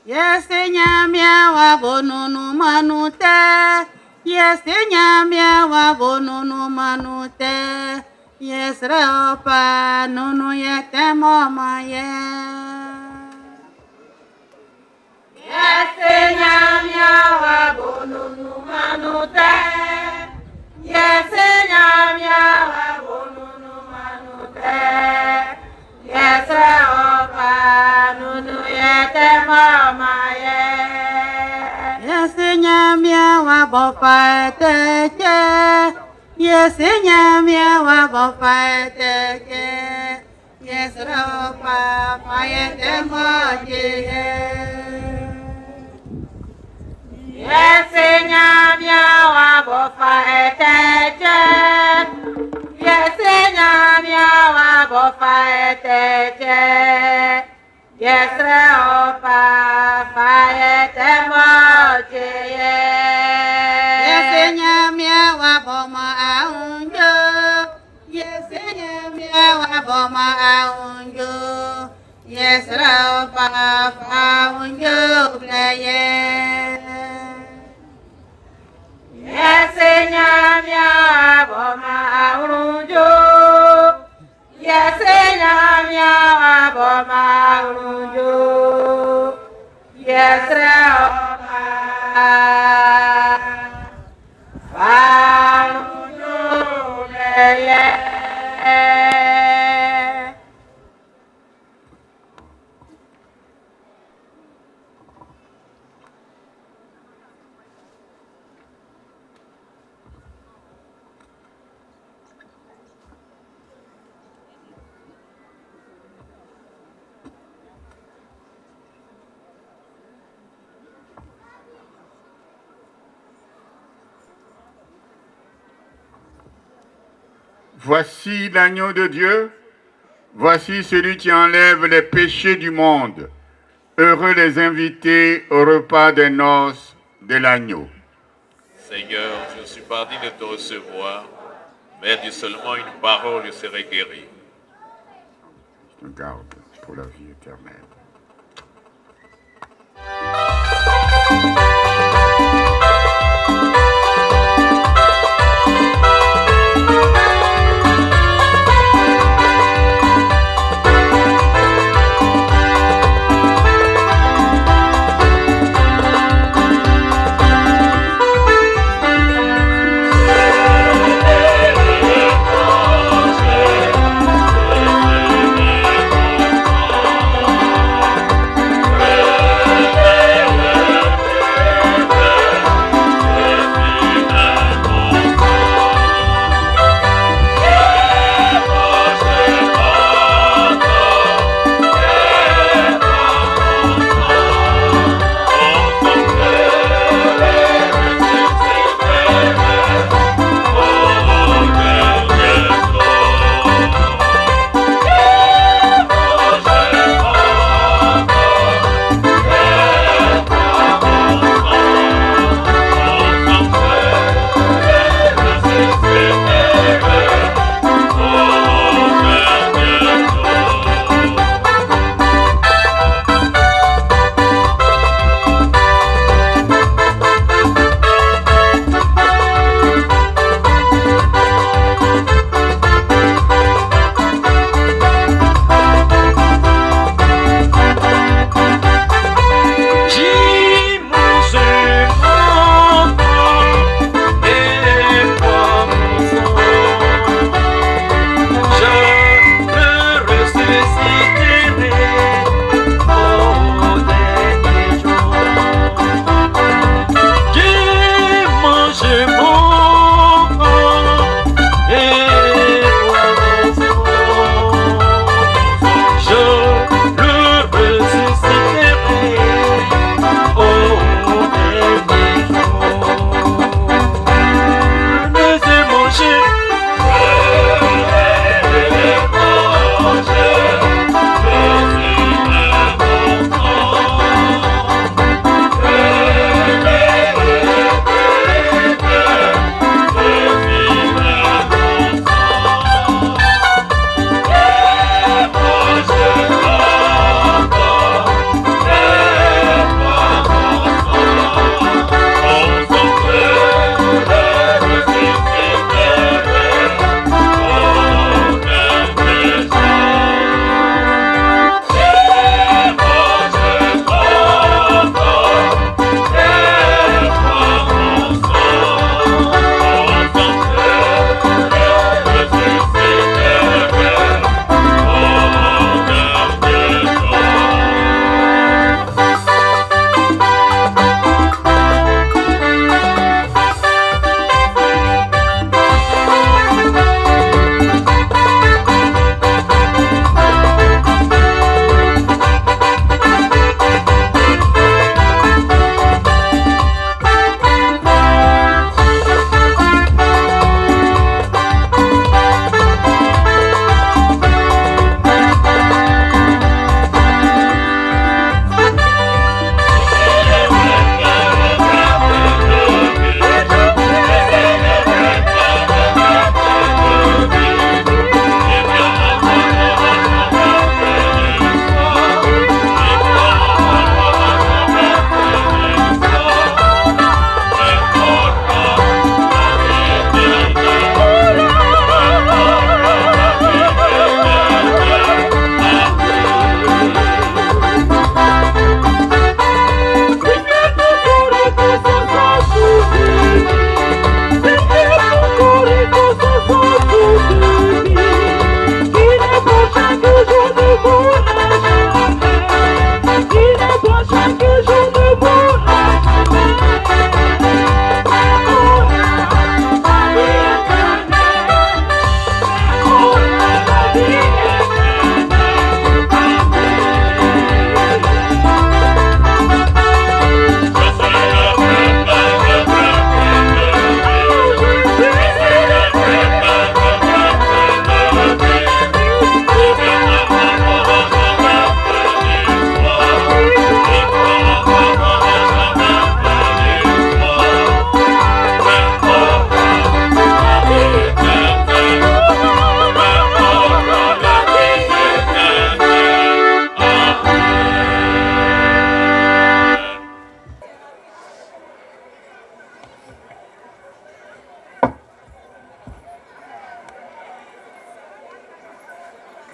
Yesenyamia wabonunu manute, Yesenyamia wabonunu manute, Yesreopa nunu yete mama ye. Yesenyamia wabonunu manute, Yesenyamia wabonunu manute, Yesreopa nunu yete mama ye. Yesenyamia wabonunu bofaeteke. Yesenyamia wa bofaeteke. Yesropa fayete moje. Yesenyamia wa bofaeteke. Yesenyamia wa bofaeteke. Yesropa fayete moje. Yesenyamia wa boma aunjo. Yesenyamia wa boma aunjo. Yesropa faunjo bleye. Yesenyamia wa boma aunjo. Yesenyamia wa boma aunjo. Yesropa faunjo bleye. Voici l'agneau de Dieu, voici celui qui enlève les péchés du monde. Heureux les invités au repas des noces de l'agneau. Seigneur, je suis parti de te recevoir, mais dis seulement une parole, je serai guéri. Je te garde pour la vie éternelle. Amen.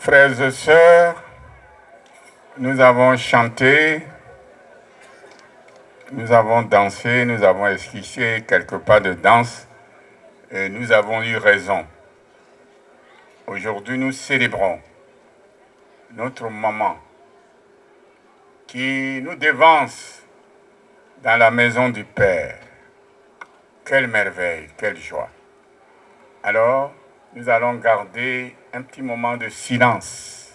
frères et sœurs, nous avons chanté, nous avons dansé, nous avons esquissé quelques pas de danse et nous avons eu raison. Aujourd'hui, nous célébrons notre maman qui nous dévance dans la maison du Père. Quelle merveille, quelle joie. Alors, nous allons garder un petit moment de silence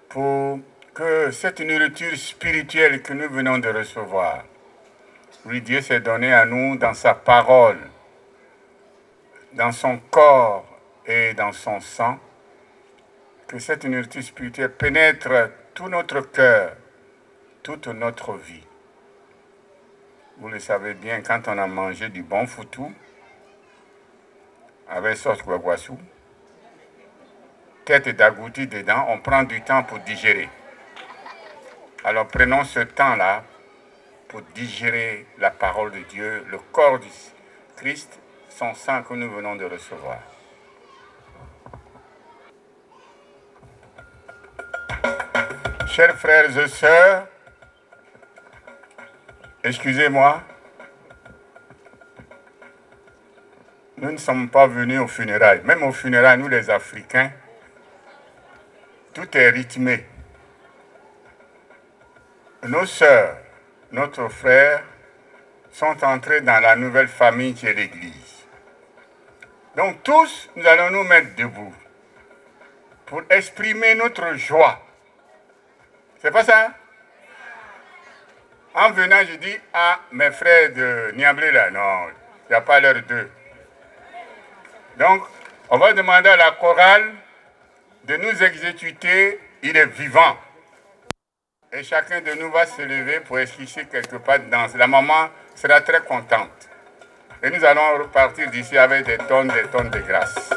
pour que cette nourriture spirituelle que nous venons de recevoir, oui, Dieu s'est donné à nous dans sa parole, dans son corps et dans son sang, que cette nourriture spirituelle pénètre tout notre cœur, toute notre vie. Vous le savez bien, quand on a mangé du bon foutou, avec sauce guaguassou, tête d'agouti dedans, on prend du temps pour digérer. Alors prenons ce temps-là pour digérer la parole de Dieu, le corps du Christ, son sang que nous venons de recevoir. Chers frères et sœurs, excusez-moi, nous ne sommes pas venus aux funérailles. Même aux funérailles, nous les Africains, tout est rythmé. Nos sœurs, notre frère, sont entrés dans la nouvelle famille qui est l'Église. Donc tous, nous allons nous mettre debout pour exprimer notre joie. C'est pas ça? En venant, je dis, ah, mes frères de Niamblé là, non, il n'y a pas l'heure d'eux. Donc, on va demander à la chorale de nous exécuter, il est vivant. Et chacun de nous va se lever pour esquisser quelque part de danse. La maman sera très contente. Et nous allons repartir d'ici avec des tonnes de grâce.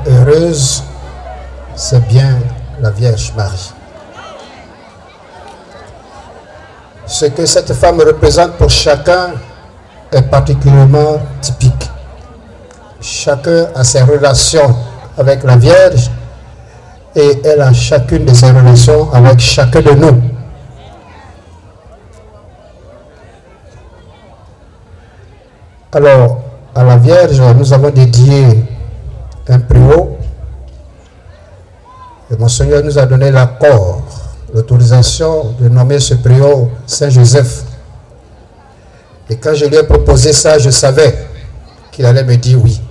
heureuse, c'est bien la Vierge Marie. Ce que cette femme représente pour chacun est particulièrement typique. Chacun a ses relations avec la Vierge et elle a chacune de ses relations avec chacun de nous. Alors, à la Vierge, nous avons dédié un préau et Monseigneur nous a donné l'accord l'autorisation de nommer ce préau Saint-Joseph. Et quand je lui ai proposé ça, je savais qu'il allait me dire oui.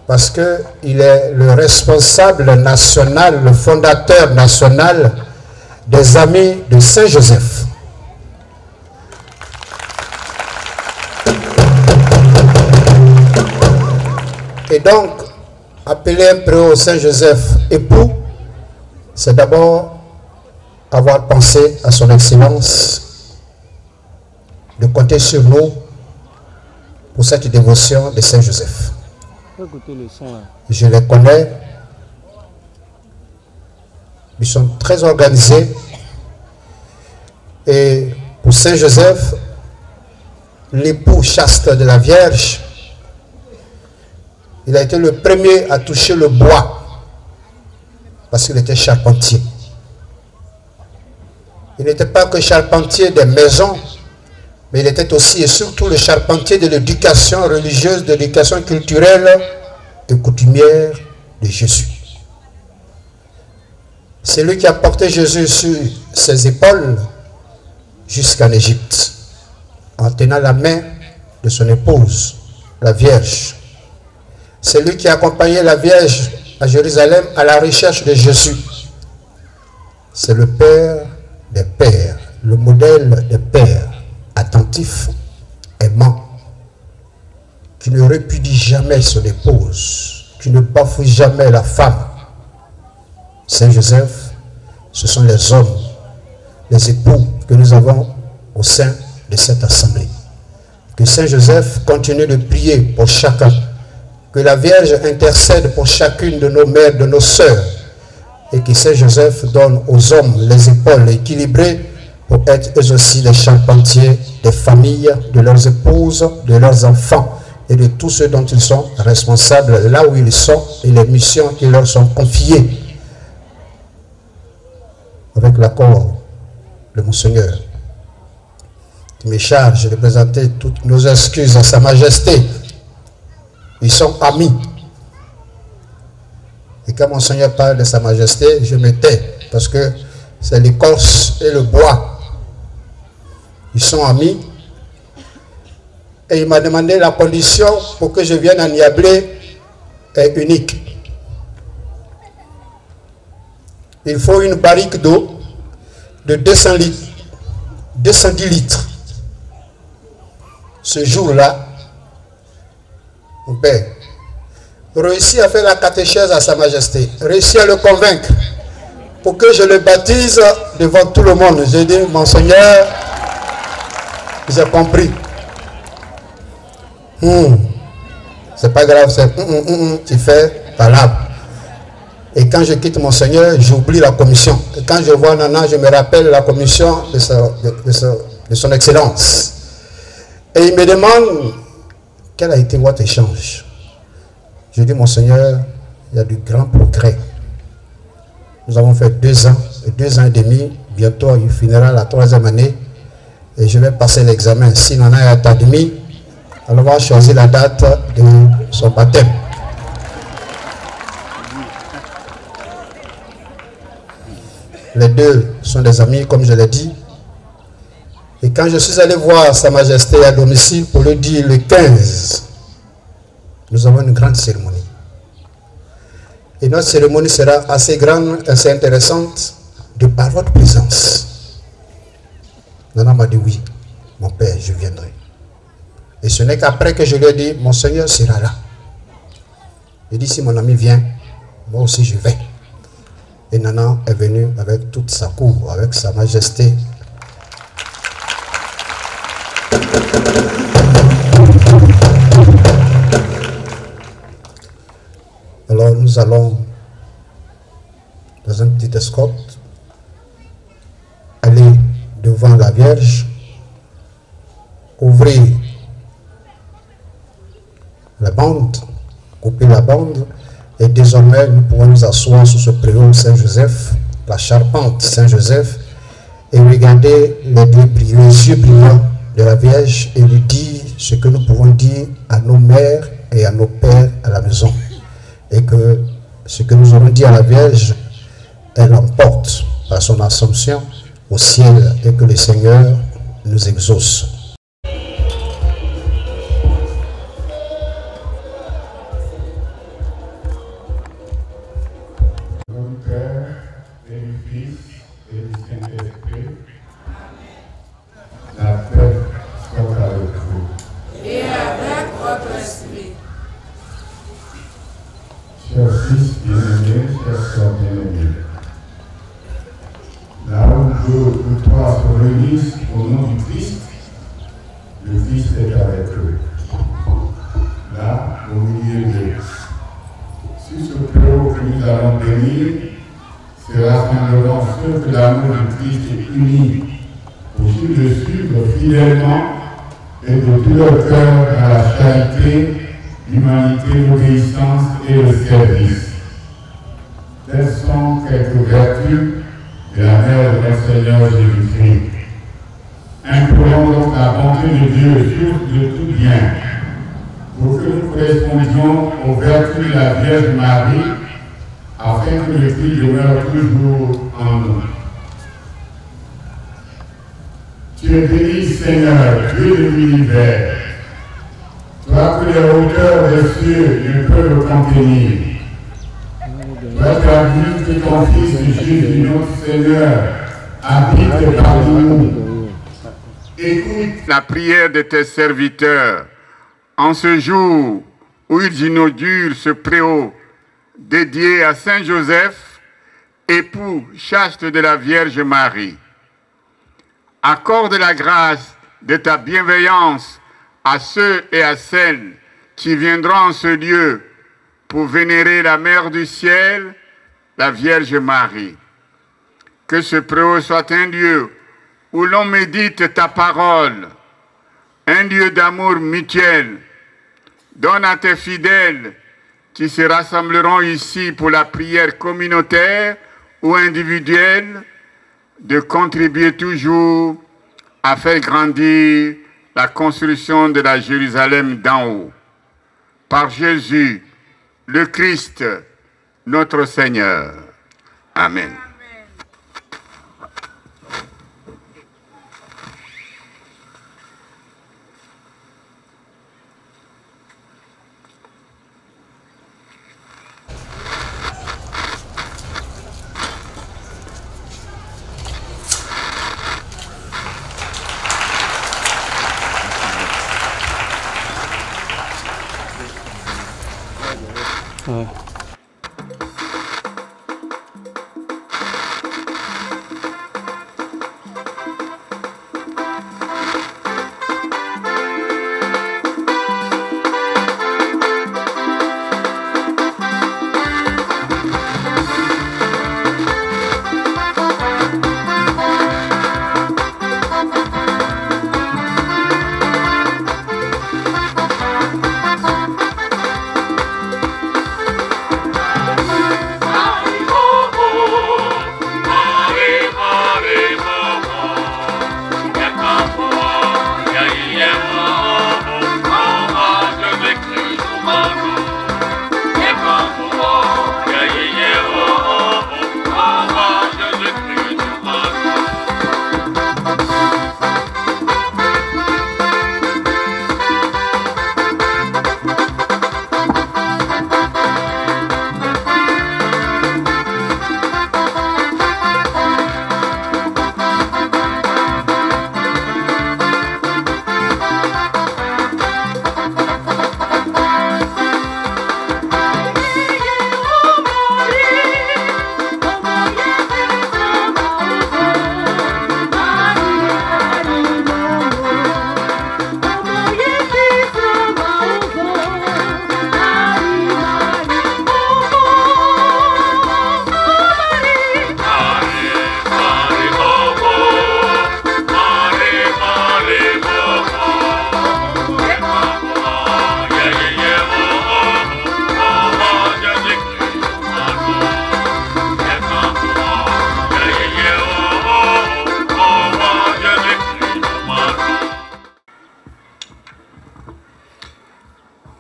Parce qu'il est le responsable national, le fondateur national des Amis de Saint-Joseph. Et donc, appeler un préau Saint-Joseph époux, c'est d'abord avoir pensé à son excellence de compter sur nous pour cette dévotion de Saint-Joseph. Je les connais, ils sont très organisés et pour Saint-Joseph, l'époux chaste de la Vierge, il a été le premier à toucher le bois parce qu'il était charpentier. Il n'était pas que charpentier des maisons, mais il était aussi et surtout le charpentier de l'éducation religieuse, de l'éducation culturelle et coutumière de Jésus. C'est lui qui a porté Jésus sur ses épaules jusqu'en Égypte, en tenant la main de son épouse, la Vierge. C'est lui qui a accompagné la Vierge à Jérusalem à la recherche de Jésus. C'est le Père des pères, le modèle des pères, attentif, aimant, qui ne répudie jamais son épouse, qui ne bafoue jamais la femme. Saint-Joseph, ce sont les hommes, les époux que nous avons au sein de cette assemblée. Que Saint-Joseph continue de prier pour chacun. Que la Vierge intercède pour chacune de nos mères, de nos sœurs. Et que Saint-Joseph donne aux hommes les épaules équilibrées pour être eux aussi les charpentiers des familles, de leurs épouses, de leurs enfants et de tous ceux dont ils sont responsables là où ils sont et les missions qui leur sont confiées. Avec l'accord de Monseigneur, qui me charge de présenter toutes nos excuses à Sa Majesté. Ils sont amis. Et quand Monseigneur parle de Sa Majesté, je me tais, parce que c'est l'écorce et le bois. Ils sont amis. Et il m'a demandé la condition pour que je vienne à Niablé est unique. Il faut une barrique d'eau de 200 litres, 210 litres. Ce jour-là, mon père réussit à faire la catéchèse à Sa Majesté, réussit à le convaincre pour que je le baptise devant tout le monde. J'ai dit, Monseigneur, j'ai compris. C'est pas grave, c'est tu fais valable. Et quand je quitte Monseigneur, j'oublie la commission. Et quand je vois Nana, je me rappelle la commission de son excellence. Et il me demande, quel a été votre échange? Je dis, Monseigneur, il y a du grand progrès. Nous avons fait 2 ans, 2 ans et demi. Bientôt, il finira la 3e année. Et je vais passer l'examen. Si Nana est admis, alors on va choisir la date de son baptême. Les deux sont des amis, comme je l'ai dit. Et quand je suis allé voir Sa Majesté à domicile pour lui dire le 15, nous avons une grande cérémonie. Et notre cérémonie sera assez grande, assez intéressante, de par votre présence. Nana m'a dit oui, mon père, je viendrai. Et ce n'est qu'après que je lui ai dit, Monseigneur sera là. Il dit, si mon ami vient, moi aussi je vais. Et Nana est venue avec toute sa cour, avec Sa Majesté. Alors nous allons, dans un petit escorte, aller devant la Vierge, ouvrir la bande, couper la bande, et désormais nous pouvons nous asseoir sur ce préau Saint-Joseph, la charpente Saint-Joseph, et regarder les yeux brillants de la Vierge et lui dire ce que nous pouvons dire à nos mères et à nos pères à la maison. Et que ce que nous aurons dit à la Vierge, elle l'emporte par son assomption au ciel et que le Seigneur nous exauce. Chers fils bien-aimés, chers sœurs bien-aimées, là où deux ou trois se réunissent au nom du Christ, le Christ est avec eux. Là, au milieu d'eux. Sur ce préau que nous allons bénir, c'est rassemblement ceux que l'amour du Christ est uni pour le suivre fidèlement et de tout leur cœur dans la charité, l'humanité, l'obéissance et le service. Telles sont quelques vertus de la mère de notre Seigneur Jésus-Christ. Implorons donc la bonté de Dieu, source de tout bien, pour que nous correspondions aux vertus de la Vierge Marie, afin que le Christ demeure toujours en nous. Tu es béni, Seigneur, Dieu de l'univers, toi que les hauteurs des cieux ne peuvent contenir. Toi qui as vu que ton Fils Jésus, notre Seigneur, habite parmi nous. Écoute la prière de tes serviteurs en ce jour où ils inaugurent ce préau dédié à Saint Joseph, époux chaste de la Vierge Marie. Accorde la grâce de ta bienveillance à ceux et à celles qui viendront en ce lieu pour vénérer la Mère du ciel, la Vierge Marie. Que ce préau soit un lieu où l'on médite ta parole, un lieu d'amour mutuel. Donne à tes fidèles qui se rassembleront ici pour la prière communautaire ou individuelle de contribuer toujours à faire grandir la construction de la Jérusalem d'en haut. Par Jésus, le Christ, notre Seigneur. Amen.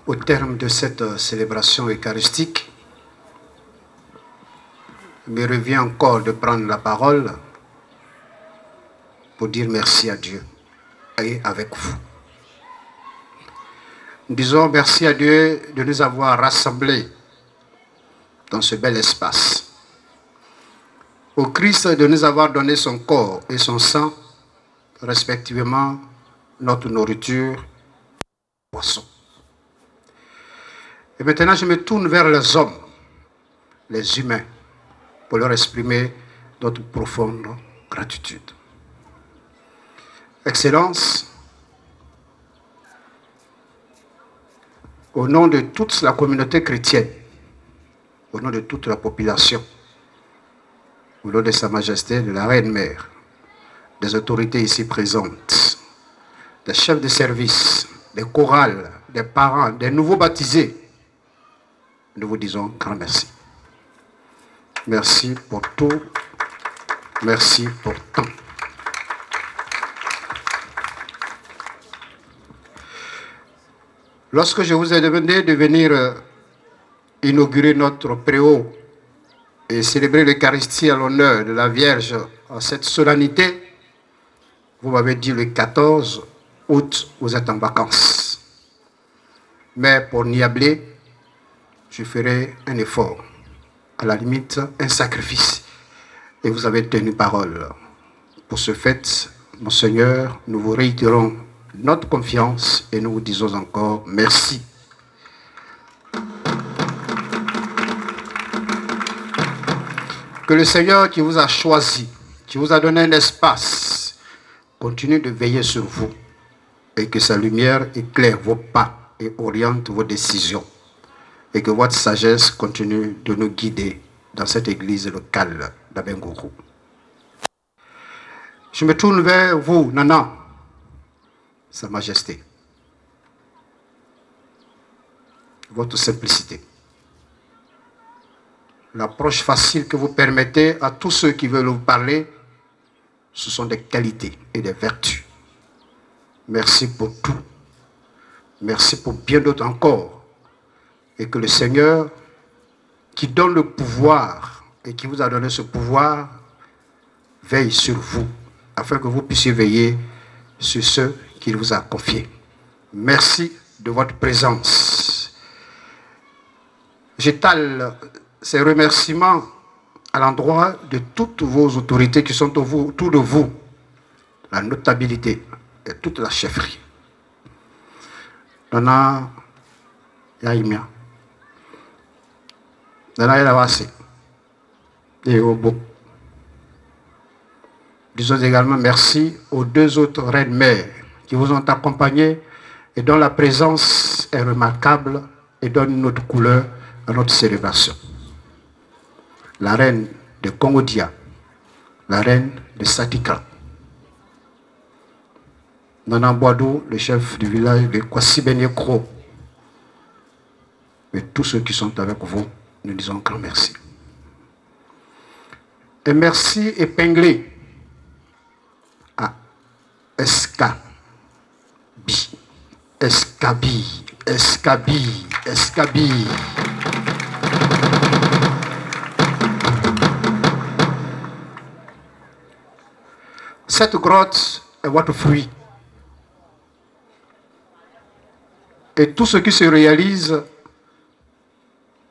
Au terme de cette célébration eucharistique, il me revient encore de prendre la parole pour dire merci à Dieu et avec vous. Nous disons merci à Dieu de nous avoir rassemblés dans ce bel espace. Au Christ de nous avoir donné son corps et son sang, respectivement notre nourriture et poisson. Et maintenant, je me tourne vers les hommes, les humains, pour leur exprimer notre profonde gratitude. Excellence, au nom de toute la communauté chrétienne, au nom de toute la population, au nom de Sa Majesté, de la Reine-Mère, des autorités ici présentes, des chefs de service, des chorales, des parents, des nouveaux baptisés, nous vous disons grand merci. Merci pour tout, merci pour tout. Lorsque je vous ai demandé de venir inaugurer notre préau et célébrer l'Eucharistie à l'honneur de la Vierge en cette solennité, vous m'avez dit le 14 août, vous êtes en vacances. Mais pour Niablé, je ferai un effort, à la limite un sacrifice. Et vous avez tenu parole. Pour ce fait, Monseigneur, nous vous réitérons notre confiance et nous vous disons encore merci. Que le Seigneur qui vous a choisi, qui vous a donné un espace, continue de veiller sur vous et que sa lumière éclaire vos pas et oriente vos décisions et que votre sagesse continue de nous guider dans cette église locale d'Abengourou. Je me tourne vers vous, Nana, Sa Majesté, votre simplicité, l'approche facile que vous permettez à tous ceux qui veulent vous parler, ce sont des qualités et des vertus. Merci pour tout. Merci pour bien d'autres encore. Et que le Seigneur, qui donne le pouvoir et qui vous a donné ce pouvoir, veille sur vous, afin que vous puissiez veiller sur ceux qu'il vous a confiés. Merci de votre présence. J'étale ces remerciements à l'endroit de toutes vos autorités qui sont autour de vous, la notabilité et toute la chefferie. Nana Yaimia, Nana Yalawase et Obo. Disons également merci aux deux autres reines-mères qui vous ont accompagnés et dont la présence est remarquable et donne une autre couleur à notre célébration. La reine de Kongodia, la reine de Satika, Nana Boadou, le chef du village de Kwasibenyekro, et tous ceux qui sont avec vous, nous disons grand merci. Et merci épinglé à Escabi, Escabi, Escabi, Escabi. Cette grotte est votre fruit. Et tout ce qui se réalise,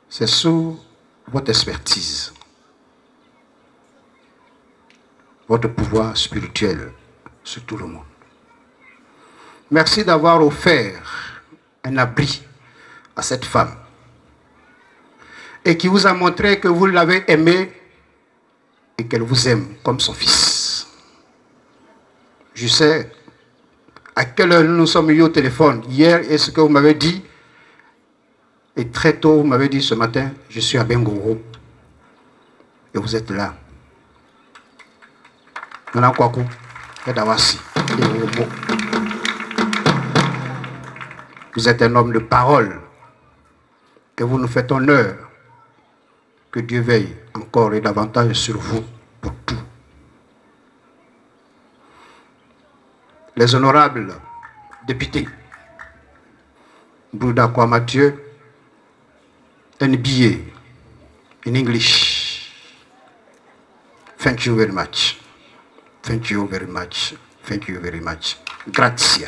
c'est sous votre expertise, votre pouvoir spirituel sur tout le monde. Merci d'avoir offert un abri à cette femme et qui vous a montré que vous l'avez aimée et qu'elle vous aime comme son fils. Je sais à quelle heure nous sommes eu au téléphone hier et ce que vous m'avez dit. Et très tôt, vous m'avez dit ce matin, je suis à Bengourou. Et vous êtes là. Vous êtes un homme de parole. Que vous nous faites honneur. Que Dieu veille encore et davantage sur vous pour tout. Les honorables députés, Bouddha Kwa Mathieu, NBA in English. Thank you very much. Thank you very much. Thank you very much. Grazie.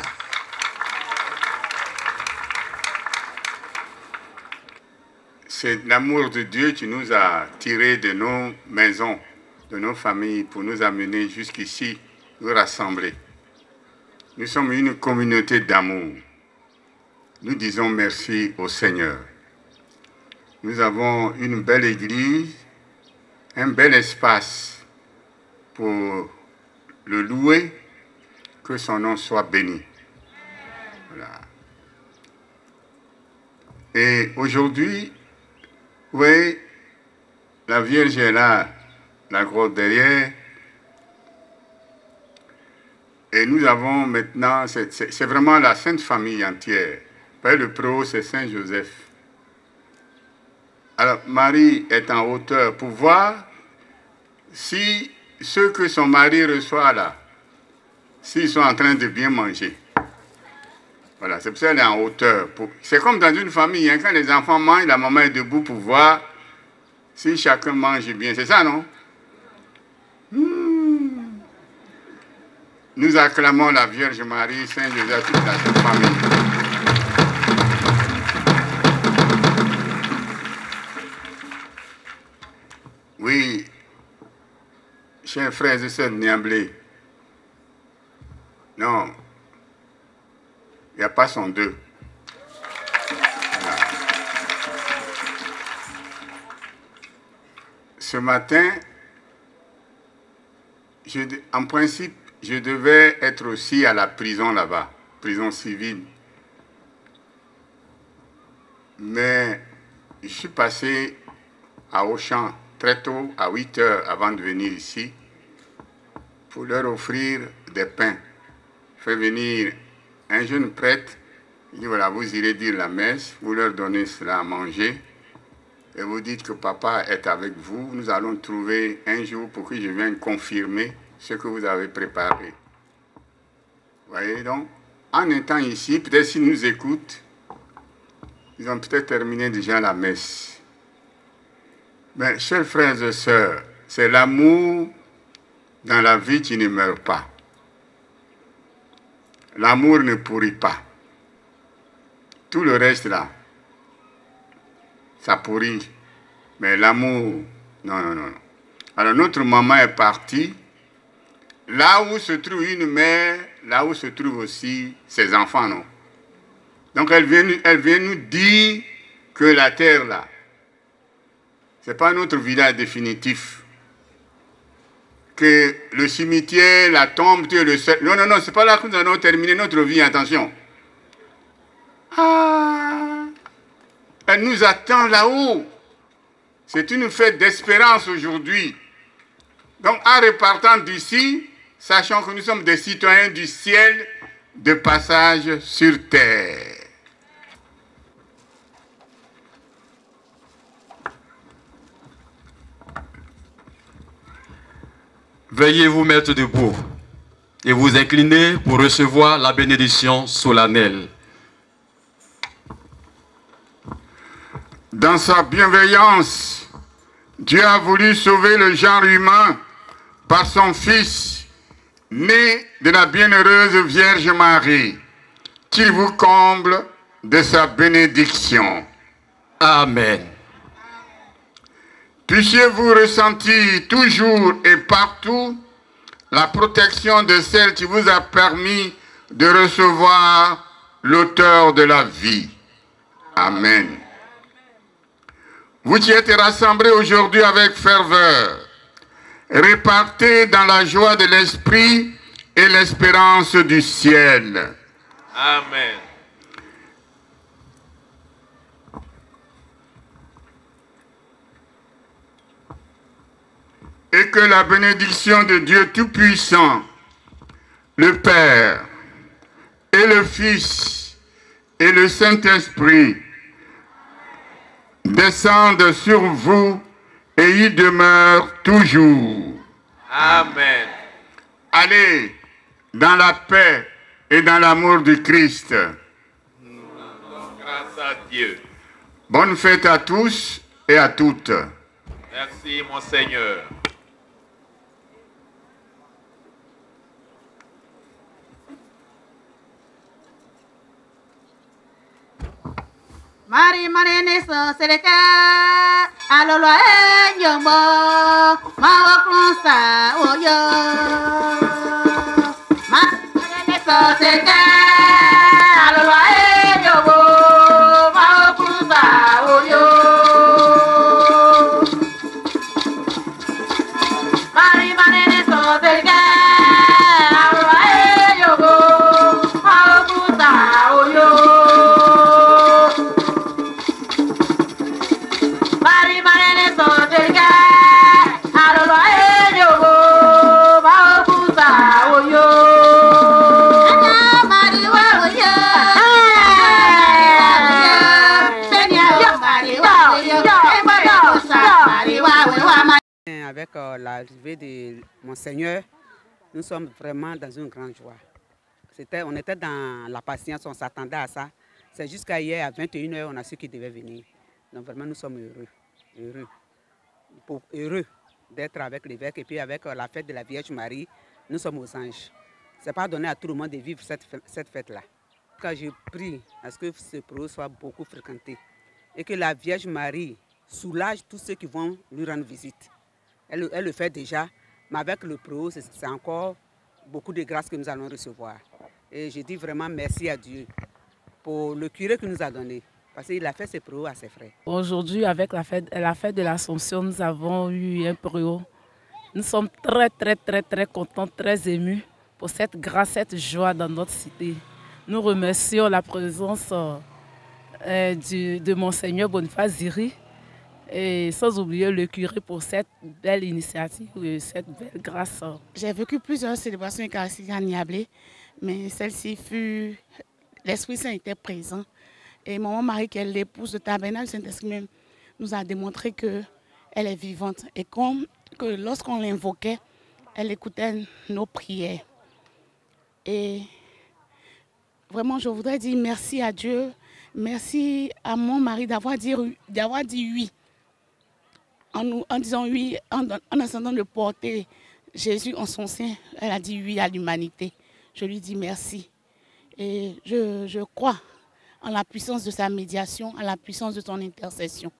C'est l'amour de Dieu qui nous a tirés de nos maisons, de nos familles, pour nous amener jusqu'ici, nous rassembler. Nous sommes une communauté d'amour. Nous disons merci au Seigneur. Nous avons une belle église, un bel espace pour le louer, que son nom soit béni. Voilà. Et aujourd'hui, oui, la Vierge est là, la grotte derrière. Et nous avons maintenant, c'est vraiment la Sainte Famille entière. Père le Préau, c'est Saint Joseph. Alors, Marie est en hauteur pour voir si ceux que son mari reçoit là, s'ils sont en train de bien manger. Voilà, c'est pour ça qu'elle est en hauteur. C'est comme dans une famille, hein, quand les enfants mangent, la maman est debout pour voir si chacun mange bien. C'est ça, non? Nous acclamons la Vierge Marie, Saint Joseph, toute la famille. Oui, chers frères et sœurs de Niamblé, non, il n'y a pas son deux. Voilà. Ce matin, en principe, je devais être aussi à la prison là-bas, prison civile. Mais je suis passé à Auchan très tôt, à 8 heures avant de venir ici, pour leur offrir des pains. Je fais venir un jeune prêtre, il dit voilà, vous irez dire la messe, vous leur donnez cela à manger, et vous dites que papa est avec vous. Nous allons trouver un jour pour que je vienne confirmer ce que vous avez préparé. Vous voyez donc, en étant ici, peut-être s'ils nous écoutent, ils ont peut-être terminé déjà la messe. Mais chers frères et sœurs, c'est l'amour dans la vie qui ne meurt pas. L'amour ne pourrit pas. Tout le reste là, ça pourrit. Mais l'amour, non, non, non. Alors notre maman est partie. Là où se trouve une mère, là où se trouvent aussi ses enfants, non. Donc elle vient nous dire que la terre là, ce n'est pas notre village définitif. Que le cimetière, la tombe, le seul. Non, non, non, ce n'est pas là que nous allons terminer notre vie, attention. Ah, elle nous attend là-haut. C'est une fête d'espérance aujourd'hui. Donc en repartant d'ici, sachant que nous sommes des citoyens du ciel de passage sur terre. Veuillez vous mettre debout et vous incliner pour recevoir la bénédiction solennelle. Dans sa bienveillance, Dieu a voulu sauver le genre humain par son Fils, né de la bienheureuse Vierge Marie, qu'il vous comble de sa bénédiction. Amen. Puissiez-vous ressentir toujours et partout la protection de celle qui vous a permis de recevoir l'auteur de la vie. Amen. Vous qui êtes rassemblés aujourd'hui avec ferveur, répartez dans la joie de l'esprit et l'espérance du ciel. Amen. Et que la bénédiction de Dieu Tout-Puissant, le Père et le Fils et le Saint-Esprit descendent sur vous et y demeurent toujours. Amen. Allez dans la paix et dans l'amour du Christ. Grâce à Dieu. Bonne fête à tous et à toutes. Merci, mon Seigneur. Marie Marene so sereka alolo enyombo ma okunsa oyo Marie Marene so sereka alolo enyombo ma okunsa oyo Marie Marene so sereka alolo enyombo ma okunsa oyo Mari Marene Soterga, Arolo Ayogo, Baobusa Oyo. Mari Wayo, Avec l'arrivée de Monseigneur, nous sommes vraiment dans une grande joie. On était dans la patience, on s'attendait à ça. C'est jusqu'à hier à 21 h, on a su qu'il devait venir. Donc vraiment, nous sommes heureux d'être avec l'évêque et puis avec la fête de la Vierge Marie, nous sommes aux anges. Ce n'est pas donné à tout le monde de vivre cette fête-là. Quand je prie à ce que ce pro soit beaucoup fréquenté et que la Vierge Marie soulage tous ceux qui vont lui rendre visite. Elle le fait déjà, mais avec le pro, c'est encore beaucoup de grâce que nous allons recevoir. Et je dis vraiment merci à Dieu pour le curé qu'il nous a donné. Parce qu'il a fait ses préaux à ses frères. Aujourd'hui, avec la fête de l'Assomption, nous avons eu un préau. Nous sommes très contents, très émus pour cette grâce, cette joie dans notre cité. Nous remercions la présence de Monseigneur Boniface Ziri et sans oublier le curé pour cette belle initiative et cette belle grâce. J'ai vécu plusieurs célébrations eucharistiques à Niablé, mais celle-ci fut... L'Esprit Saint était présent. Et maman Marie, qui est l'épouse de Tabernacle Saint-Esprit même, nous a démontré qu'elle est vivante. Et que lorsqu'on l'invoquait, elle écoutait nos prières. Et vraiment, je voudrais dire merci à Dieu, merci à mon mari d'avoir dit oui. En disant oui, en attendant de porter Jésus en son sein, elle a dit oui à l'humanité. Je lui dis merci. Et je crois en la puissance de sa médiation, en la puissance de son intercession.